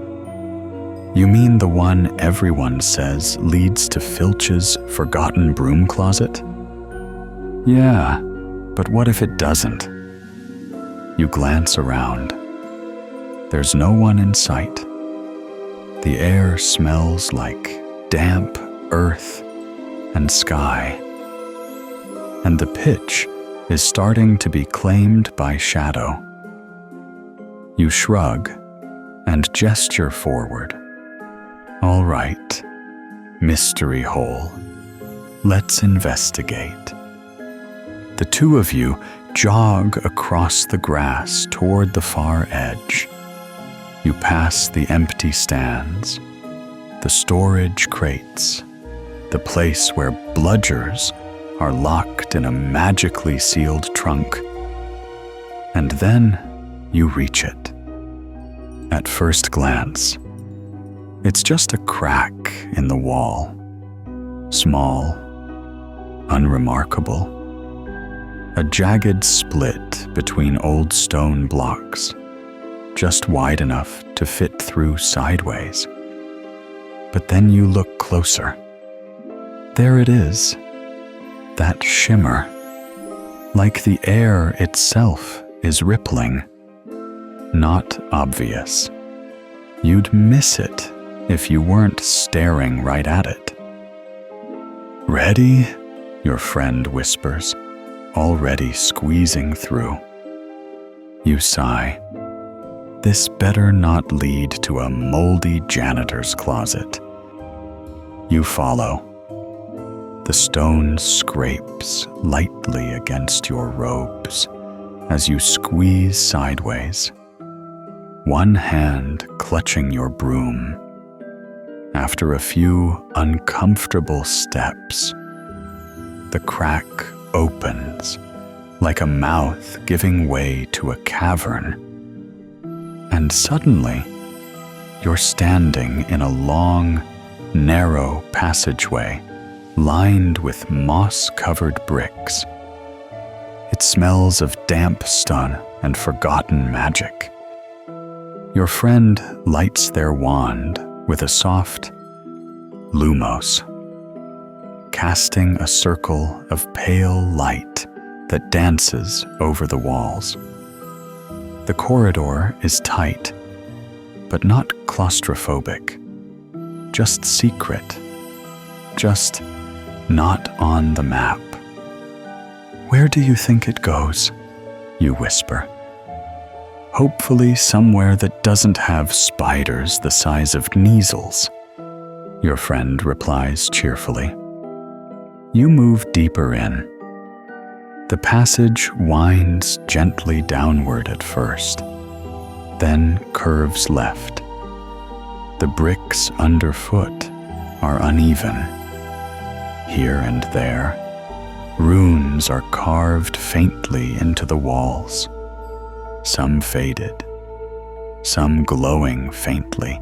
You mean the one everyone says leads to Filch's forgotten broom closet? Yeah, but what if it doesn't? You glance around. There's no one in sight. The air smells like damp earth and sky, and the pitch is starting to be claimed by shadow. You shrug and gesture forward. All right, mystery hole. Let's investigate. The two of you jog across the grass toward the far edge. You pass the empty stands, the storage crates, the place where bludgers are locked in a magically sealed trunk. And then you reach it. At first glance, it's just a crack in the wall. Small, unremarkable. A jagged split between old stone blocks, just wide enough to fit through sideways. But then you look closer. There it is, that shimmer, like the air itself is rippling. Not obvious. You'd miss it if you weren't staring right at it. Ready? Your friend whispers, already squeezing through. You sigh. This better not lead to a moldy janitor's closet. You follow. The stone scrapes lightly against your robes as you squeeze sideways, one hand clutching your broom. After a few uncomfortable steps, the crack opens like a mouth giving way to a cavern. And suddenly, you're standing in a long, narrow passageway lined with moss-covered bricks. It smells of damp stone and forgotten magic. Your friend lights their wand with a soft lumos, casting a circle of pale light that dances over the walls. The corridor is tight, but not claustrophobic, just secret, just not on the map. Where do you think it goes? You whisper. Hopefully somewhere that doesn't have spiders the size of Kneasels, your friend replies cheerfully. You move deeper in. The passage winds gently downward at first, then curves left. The bricks underfoot are uneven. Here and there, runes are carved faintly into the walls, some faded, some glowing faintly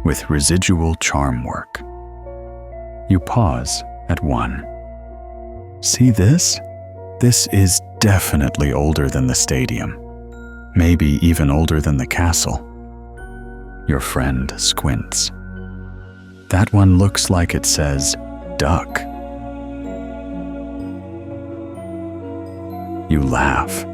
with residual charm work. You pause at one. See this? This is definitely older than the stadium, maybe even older than the castle. Your friend squints. That one looks like it says, duck. You laugh,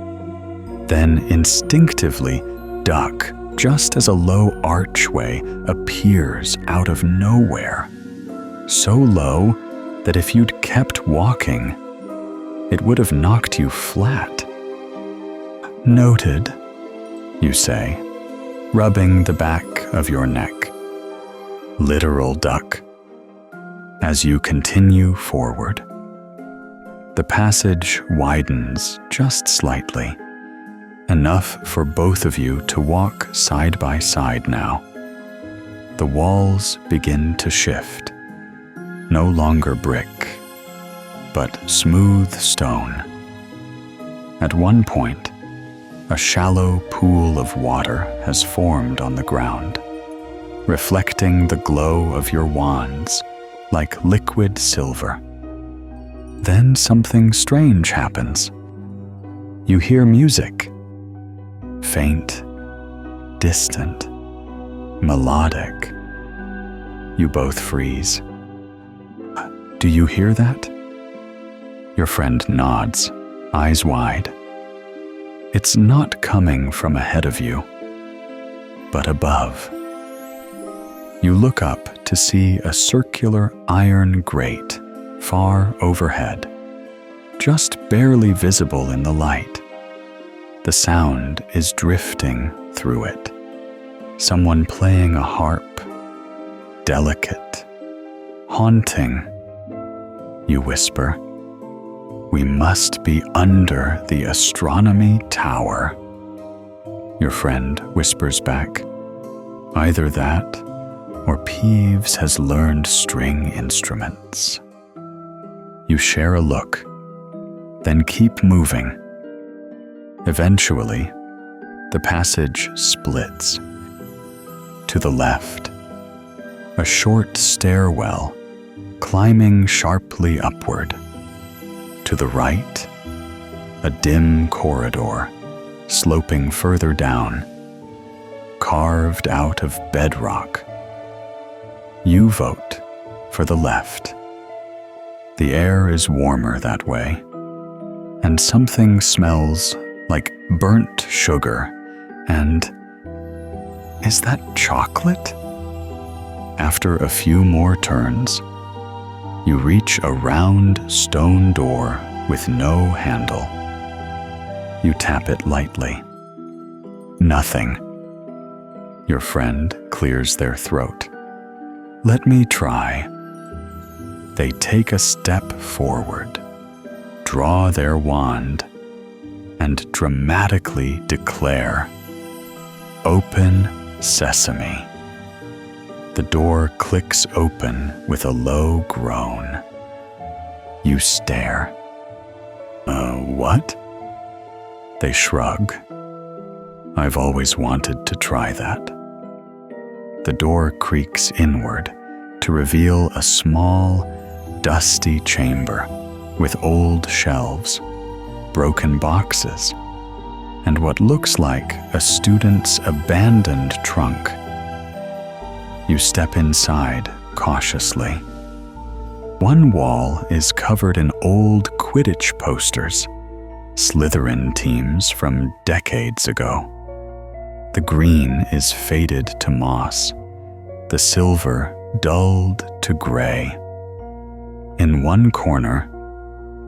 then instinctively duck just as a low archway appears out of nowhere. So low that if you'd kept walking, it would have knocked you flat. Noted, you say, rubbing the back of your neck. Literal duck. As you continue forward, the passage widens just slightly, enough for both of you to walk side by side now. The walls begin to shift, no longer brick, but smooth stone. At one point, a shallow pool of water has formed on the ground, reflecting the glow of your wands like liquid silver. Then something strange happens. You hear music, faint, distant, melodic, You both freeze. Do you hear that? Your friend nods, eyes wide. It's not coming from ahead of you, but above. You look up to see a circular iron grate far overhead, just barely visible in the light. The sound is drifting through it. Someone playing a harp, delicate, haunting. You whisper, "We must be under the astronomy tower." Your friend whispers back, "Either that, or Peeves has learned string instruments." You share a look, then keep moving. Eventually, the passage splits. To the left, a short stairwell climbing sharply upward. To the right, a dim corridor sloping further down, carved out of bedrock. You vote for the left. The air is warmer that way, and something smells like burnt sugar and... is that chocolate? After a few more turns, you reach a round stone door with no handle. You tap it lightly. Nothing. Your friend clears their throat. "Let me try." They take a step forward, draw their wand, and dramatically declare, "Open Sesame." The door clicks open with a low groan. You stare. What? They shrug. "I've always wanted to try that." The door creaks inward to reveal a small, dusty chamber with old shelves, broken boxes, and what looks like a student's abandoned trunk. You step inside cautiously. One wall is covered in old Quidditch posters, Slytherin teams from decades ago. The green is faded to moss, the silver dulled to gray. In one corner,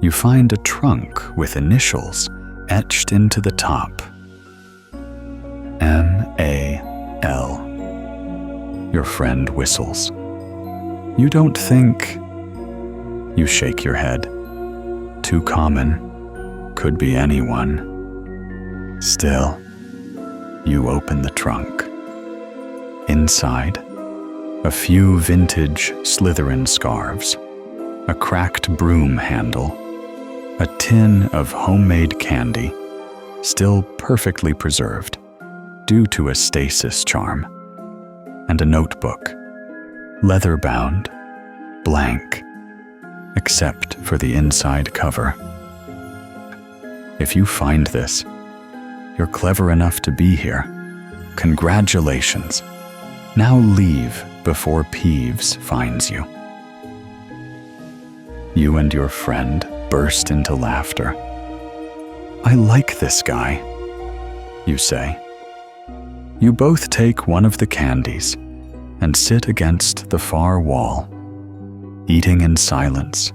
you find a trunk with initials etched into the top. M.A.L. Your friend whistles. "You don't think..." You shake your head. "Too common. Could be anyone." Still, you open the trunk. Inside, a few vintage Slytherin scarves, a cracked broom handle, a tin of homemade candy, still perfectly preserved, due to a stasis charm, and a notebook, leather-bound, blank, except for the inside cover. If you find this, you're clever enough to be here. Congratulations. Now leave before Peeves finds you. You and your friend burst into laughter. "I like this guy," you say. You both take one of the candies and sit against the far wall, eating in silence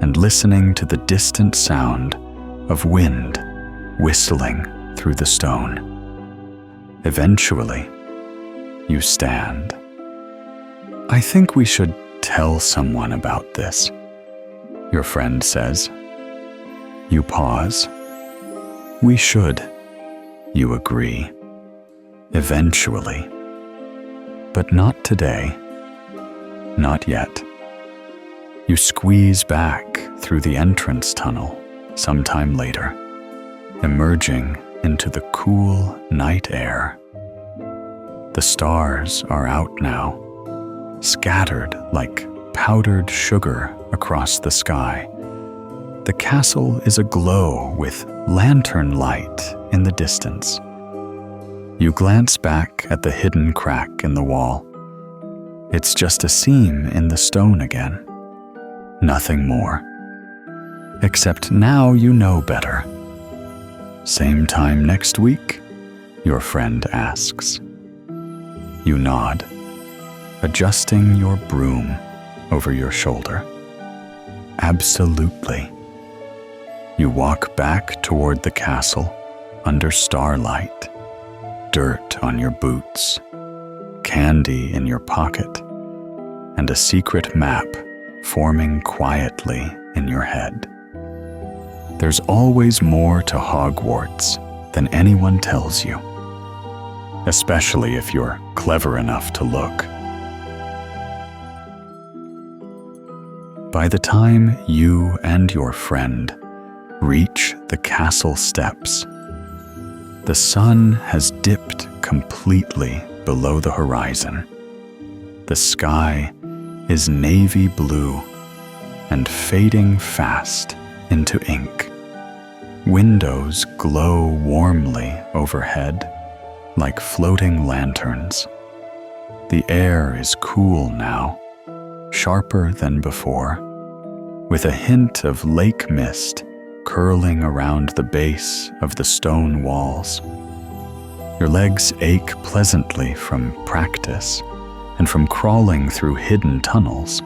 and listening to the distant sound of wind whistling through the stone. Eventually, you stand. "I think we should tell someone about this," your friend says. You pause. "We should," you agree. "Eventually. But not today. Not yet." You squeeze back through the entrance tunnel sometime later, emerging into the cool night air. The stars are out now, scattered like powdered sugar across the sky. The castle is aglow with lantern light in the distance. You glance back at the hidden crack in the wall. It's just a seam in the stone again. Nothing more. Except now you know better. Same time next week? Your friend asks. You nod, adjusting your broom over your shoulder. Absolutely. You walk back toward the castle under starlight, dirt on your boots, candy in your pocket, and a secret map forming quietly in your head. There's always more to Hogwarts than anyone tells you, especially if you're clever enough to look. By the time you and your friend reach the castle steps, the sun has dipped completely below the horizon. The sky is navy blue and fading fast into ink. Windows glow warmly overhead like floating lanterns. The air is cool now, sharper than before, with a hint of lake mist curling around the base of the stone walls. Your legs ache pleasantly from practice and from crawling through hidden tunnels,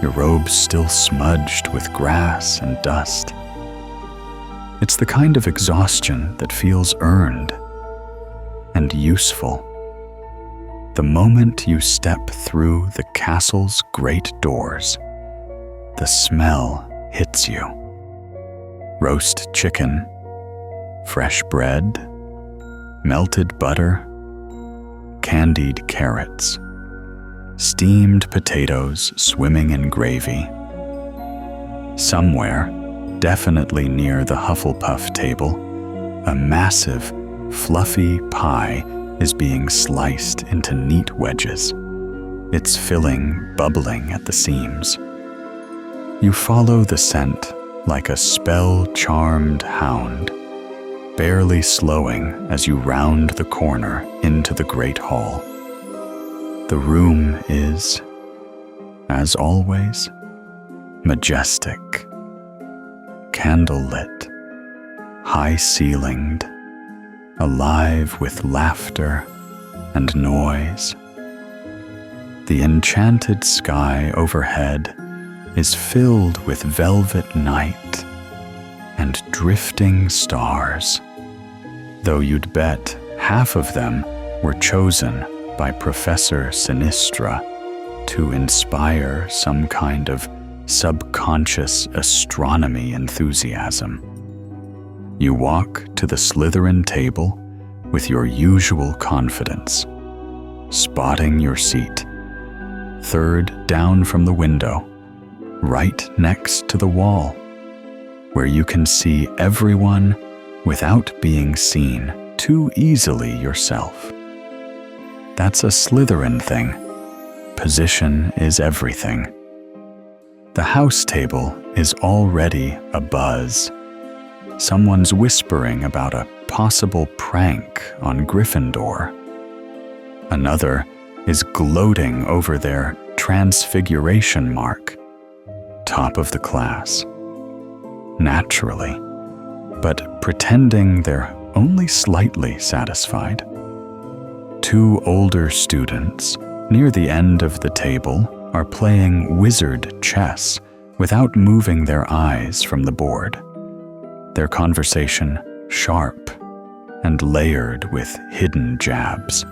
your robes still smudged with grass and dust. It's the kind of exhaustion that feels earned and useful. The moment you step through the castle's great doors, the smell hits you. Roast chicken, fresh bread, melted butter, candied carrots, steamed potatoes swimming in gravy. Somewhere, definitely near the Hufflepuff table, a massive, fluffy pie is being sliced into neat wedges, its filling bubbling at the seams. You follow the scent like a spell-charmed hound, barely slowing as you round the corner into the great hall. The room is, as always, majestic, candlelit, high-ceilinged, alive with laughter and noise. The enchanted sky overhead is filled with velvet night and drifting stars, though you'd bet half of them were chosen by Professor Sinistra to inspire some kind of subconscious astronomy enthusiasm. You walk to the Slytherin table with your usual confidence, spotting your seat, third down from the window, right next to the wall, where you can see everyone without being seen too easily yourself. That's a Slytherin thing. Position is everything. The house table is already abuzz. Someone's whispering about a possible prank on Gryffindor. Another is gloating over their transfiguration mark. Top of the class. Naturally, but pretending they're only slightly satisfied. Two older students near the end of the table are playing wizard chess without moving their eyes from the board. Their conversation sharp and layered with hidden jabs.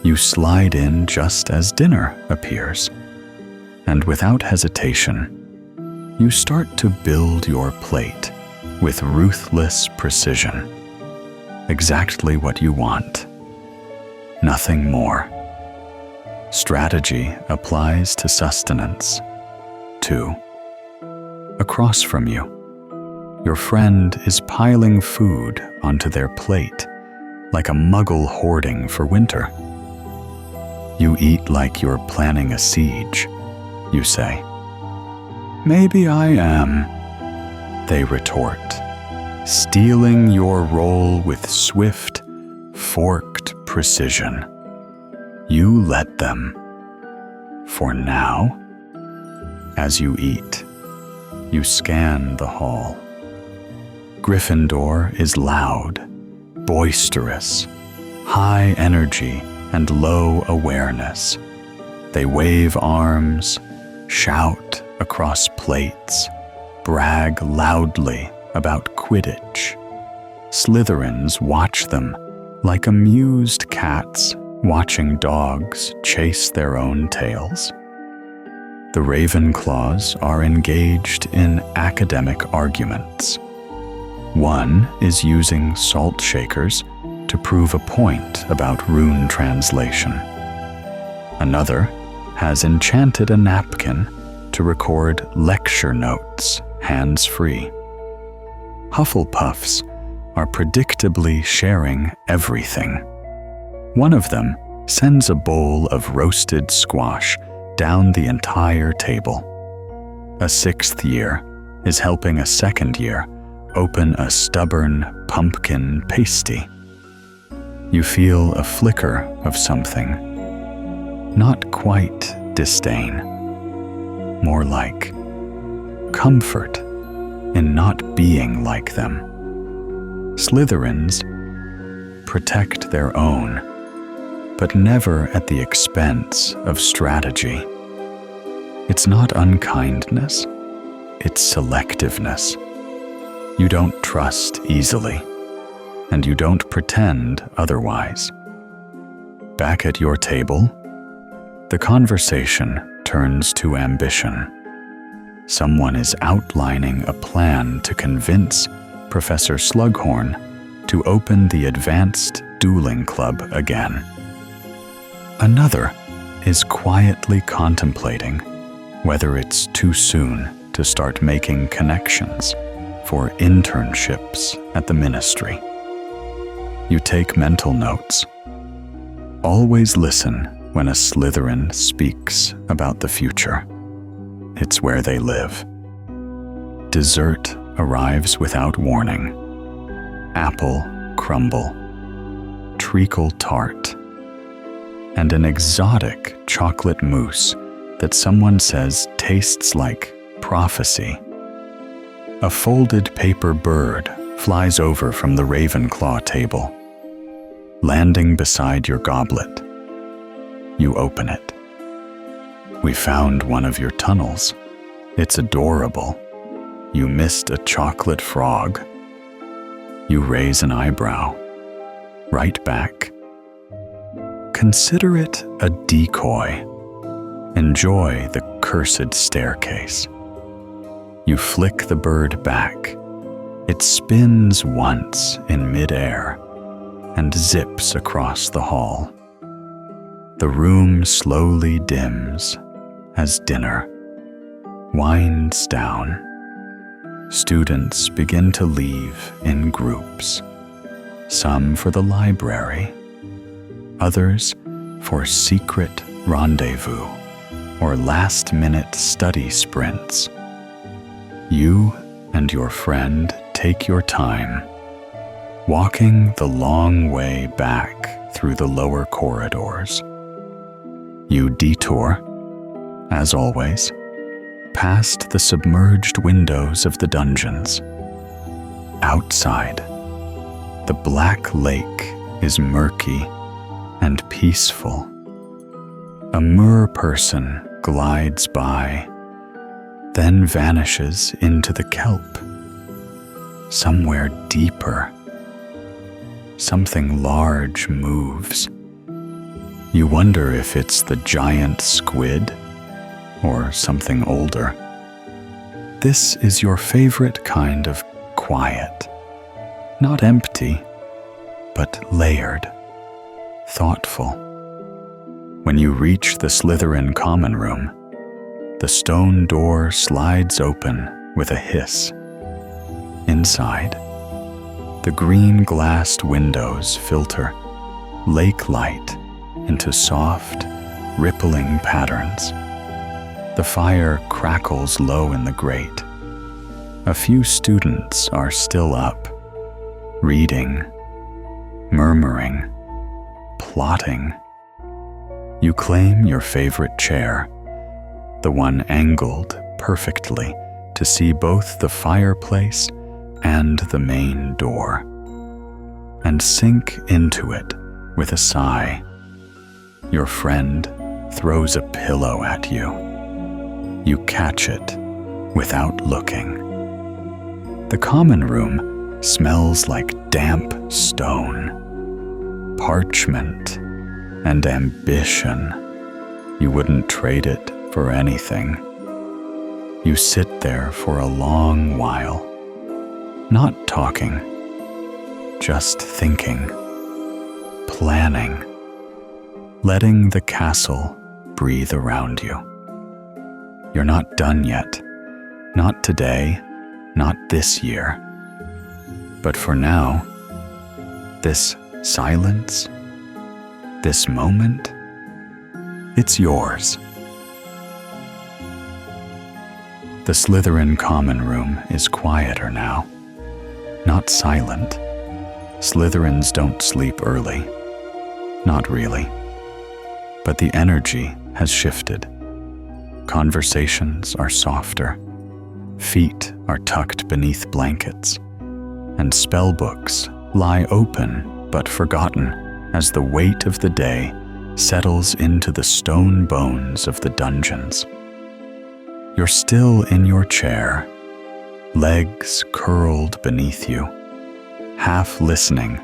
You slide in just as dinner appears, and without hesitation, you start to build your plate with ruthless precision. Exactly what you want. Nothing more. Strategy applies to sustenance, too. Across from you, your friend is piling food onto their plate like a muggle hoarding for winter. You eat like you're planning a siege, you say. Maybe I am, they retort, stealing your role with swift, forked precision. You let them. for now. As you eat, you scan the hall. Gryffindor is loud, boisterous, high energy and low awareness. They wave arms, shout across plates, brag loudly about Quidditch. Slytherins watch them like amused cats watching dogs chase their own tails. The Ravenclaws are engaged in academic arguments. One is using salt shakers to prove a point about rune translation. Another has enchanted a napkin to record lecture notes hands-free. Hufflepuffs are predictably sharing everything. One of them sends a bowl of roasted squash down the entire table. A sixth year is helping a second year open a stubborn pumpkin pasty. You feel a flicker of something. Not quite disdain. More like comfort in not being like them. Slytherins protect their own, but never at the expense of strategy. It's not unkindness, it's selectiveness. You don't trust easily, and you don't pretend otherwise. Back at your table, the conversation turns to ambition. Someone is outlining a plan to convince Professor Slughorn to open the Advanced Dueling Club again. Another is quietly contemplating whether it's too soon to start making connections for internships at the ministry. You take mental notes. Always listen when a Slytherin speaks about the future. It's where they live. Dessert arrives without warning. Apple crumble, treacle tart, and an exotic chocolate mousse that someone says tastes like prophecy. A folded paper bird flies over from the Ravenclaw table, landing beside your goblet. You open it. We found one of your tunnels. It's adorable. You missed a chocolate frog. You raise an eyebrow. Right back. Consider it a decoy. Enjoy the cursed staircase. You flick the bird back. It spins once in midair and zips across the hall. The room slowly dims as dinner winds down. Students begin to leave in groups, some for the library, others for secret rendezvous or last-minute study sprints. You and your friend take your time, walking the long way back through the lower corridors. You detour, as always, past the submerged windows of the dungeons. Outside, the black lake is murky and peaceful. A mer person glides by, then vanishes into the kelp. Somewhere deeper, something large moves. You wonder if it's the giant squid or something older. This is your favorite kind of quiet. Not empty, but layered, thoughtful. When you reach the Slytherin common room, the stone door slides open with a hiss. Inside, the green-glassed windows filter lake light into soft, rippling patterns. The fire crackles low in the grate. A few students are still up, reading, murmuring, plotting. You claim your favorite chair the one angled perfectly to see both the fireplace and the main door, and sink into it with a sigh. Your friend throws a pillow at you. You catch it without looking. The common room smells like damp stone, parchment, and ambition. You wouldn't trade it for anything. You sit there for a long while, not talking, just thinking, planning, letting the castle breathe around you. You're not done yet, not today, not this year. But for now, this silence, this moment, it's yours. The Slytherin common room is quieter now, not silent. Slytherins don't sleep early. Not really. But the energy has shifted. Conversations are softer. Feet are tucked beneath blankets. And spellbooks lie open but forgotten as the weight of the day settles into the stone bones of the dungeons. You're still in your chair, legs curled beneath you, half listening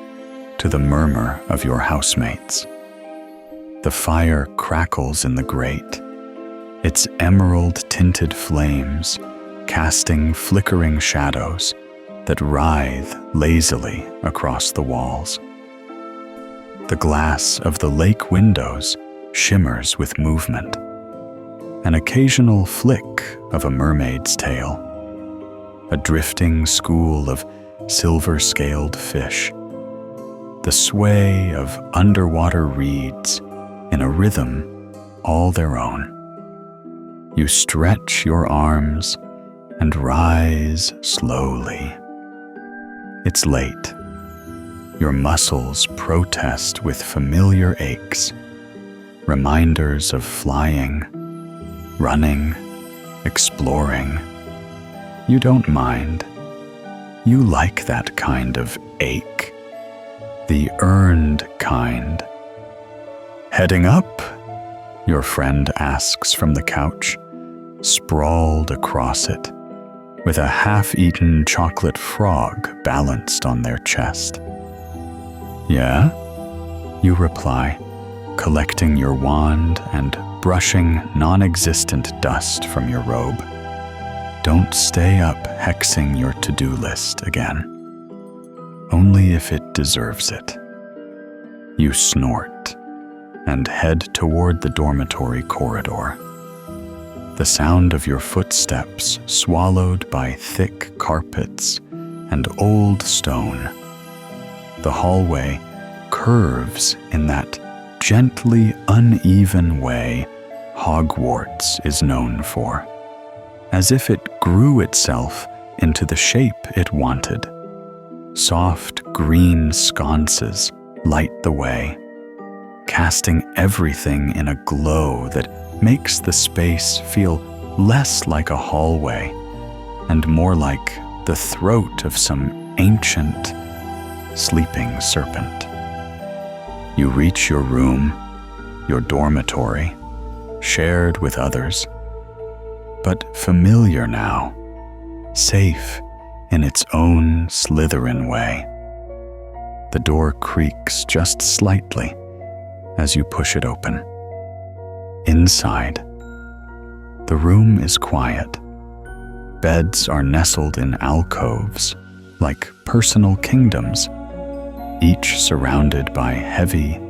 to the murmur of your housemates. The fire crackles in the grate, its emerald-tinted flames casting flickering shadows that writhe lazily across the walls. The glass of the lake windows shimmers with movement, an occasional flick of a mermaid's tail, a drifting school of silver-scaled fish, the sway of underwater reeds in a rhythm all their own. You stretch your arms and rise slowly. It's late. Your muscles protest with familiar aches, reminders of flying, running, exploring. You don't mind. You like that kind of ache, the earned kind. Heading up? Your friend asks from the couch, sprawled across it, with a half-eaten chocolate frog balanced on their chest. Yeah? You reply, collecting your wand and brushing non-existent dust from your robe. Don't stay up hexing your to-do list again. Only if it deserves it. You snort and head toward the dormitory corridor. The sound of your footsteps swallowed by thick carpets and old stone. The hallway curves in that gently uneven way Hogwarts is known for, as if it grew itself into the shape it wanted. Soft green sconces light the way, casting everything in a glow that makes the space feel less like a hallway and more like the throat of some ancient, sleeping serpent. You reach your room, your dormitory, shared with others, but familiar now, safe in its own Slytherin way. The door creaks just slightly as you push it open. Inside, the room is quiet. Beds are nestled in alcoves, like personal kingdoms, each surrounded by heavy,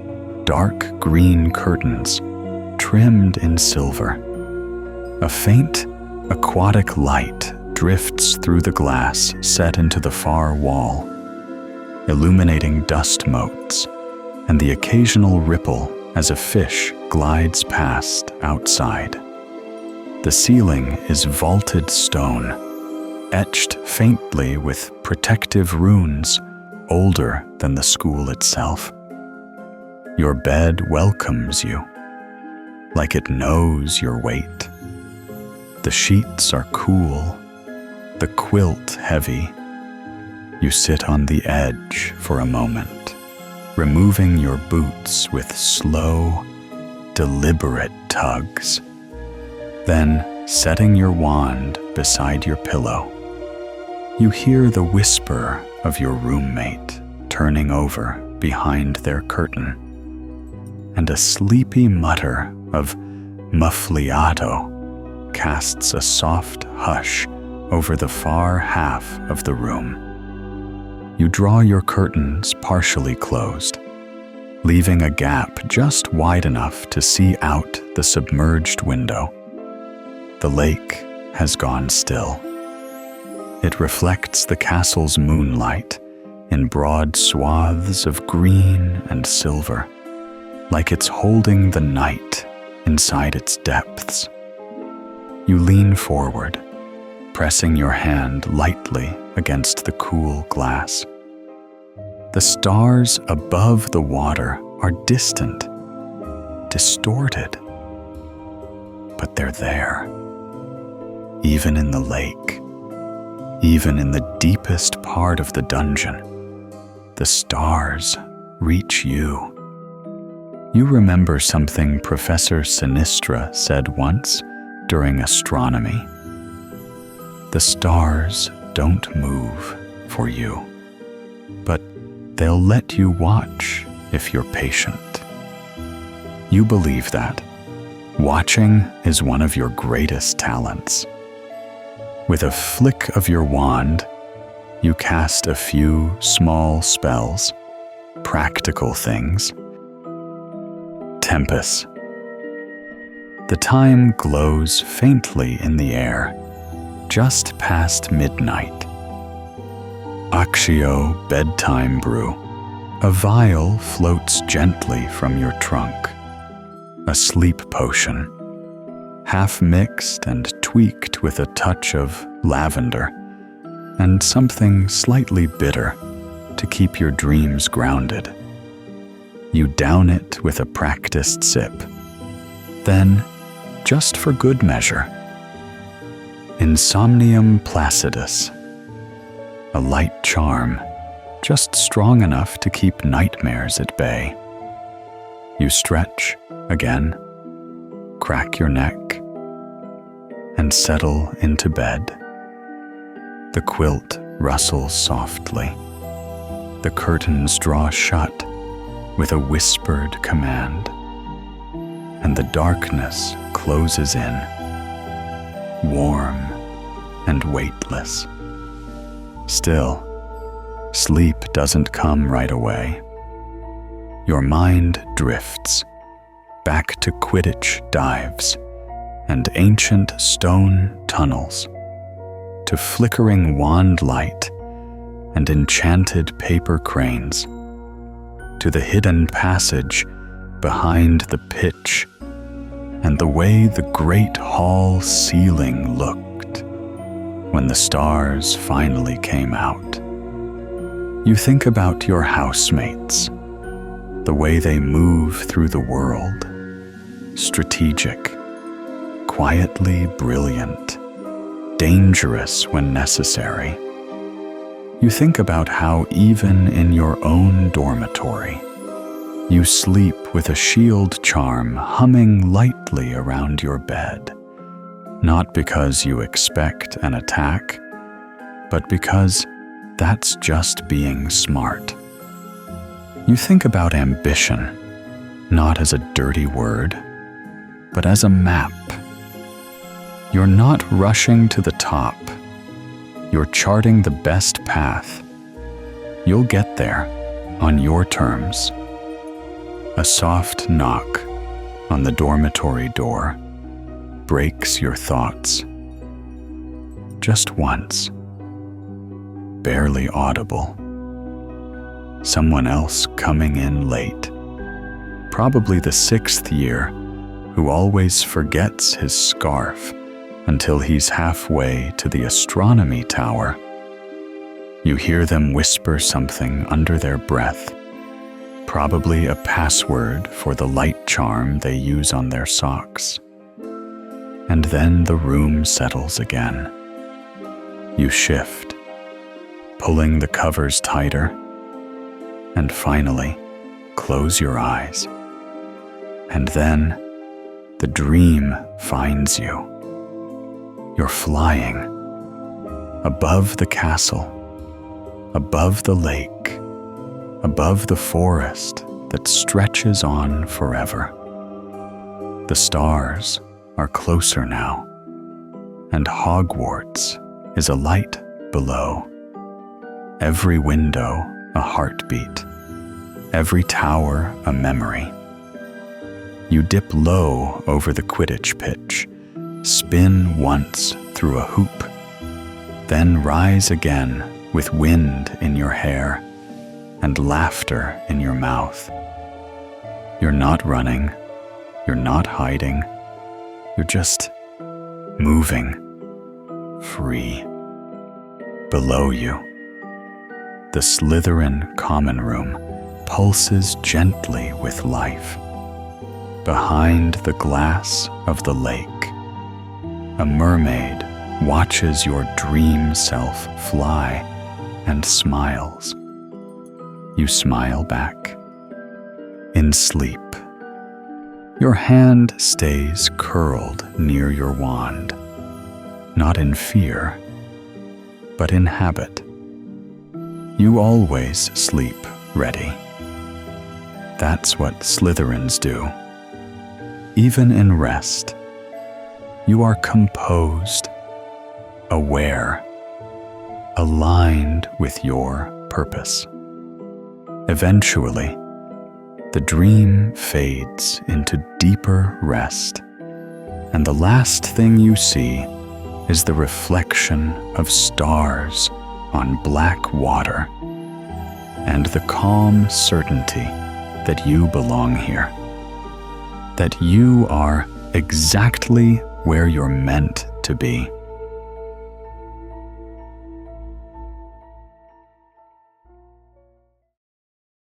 dark green curtains trimmed in silver. A faint, aquatic light drifts through the glass set into the far wall, illuminating dust motes and the occasional ripple as a fish glides past outside. The ceiling is vaulted stone, etched faintly with protective runes older than the school itself. Your bed welcomes you, like it knows your weight, The sheets are cool, the quilt heavy. You sit on the edge for a moment, removing your boots with slow, deliberate tugs. Then, setting your wand beside your pillow, you hear the whisper of your roommate turning over behind their curtain, and a sleepy mutter of muffliato casts a soft hush over the far half of the room. You draw your curtains partially closed, leaving a gap just wide enough to see out the submerged window. The lake has gone still. It reflects the castle's moonlight in broad swaths of green and silver, like it's holding the night inside its depths. You lean forward, pressing your hand lightly against the cool glass. The stars above the water are distant, distorted, but they're there. Even in the lake, even in the deepest part of the dungeon, the stars reach you. You remember something Professor Sinistra said once during astronomy. The stars don't move for you, but they'll let you watch if you're patient. You believe that watching is one of your greatest talents. With a flick of your wand, you cast a few small spells, practical things. Tempest. The time glows faintly in the air, just past midnight. Accio bedtime brew. A vial floats gently from your trunk. A sleep potion, half mixed and tweaked with a touch of lavender and something slightly bitter to keep your dreams grounded. You down it with a practiced sip. Then, just for good measure, Insomnium Placidus, a light charm, just strong enough to keep nightmares at bay. You stretch again, crack your neck, and settle into bed. The quilt rustles softly. The curtains draw shut with a whispered command, and the darkness closes in, warm and weightless. Still, sleep doesn't come right away. Your mind drifts back to Quidditch dives and ancient stone tunnels, to flickering wand light and enchanted paper cranes, to the hidden passage behind the pitch and the way the great hall ceiling looked when the stars finally came out. You think about your housemates, the way they move through the world, strategic, quietly brilliant, dangerous when necessary. You think about how even in your own dormitory, you sleep with a shield charm humming lightly around your bed, not because you expect an attack, but because that's just being smart. You think about ambition, not as a dirty word, but as a map. You're not rushing to the top. You're charting the best path. You'll get there on your terms. A soft knock on the dormitory door breaks your thoughts. Just once, barely audible. Someone else coming in late, probably the 6th year, who always forgets his scarf until he's halfway to the astronomy tower. You hear them whisper something under their breath, probably a password for the light charm they use on their socks. and then the room settles again. You shift, pulling the covers tighter, and finally close your eyes. And then the dream finds you. You're flying above the castle, above the lake, above the forest that stretches on forever. The stars are closer now, and Hogwarts is a light below. Every window a heartbeat, every tower a memory. You dip low over the Quidditch pitch, spin once through a hoop, then rise again with wind in your hair and laughter in your mouth. You're not running, you're not hiding, you're just moving, free. Below you, the Slytherin common room pulses gently with life. Behind the glass of the lake, a mermaid watches your dream self fly and smiles. You smile back. In sleep, your hand stays curled near your wand, not in fear, but in habit. You always sleep ready. That's what Slytherins do. Even in rest, you are composed, aware, aligned with your purpose. Eventually, the dream fades into deeper rest, and the last thing you see is the reflection of stars on black water, and the calm certainty that you belong here, that you are exactly where you're meant to be.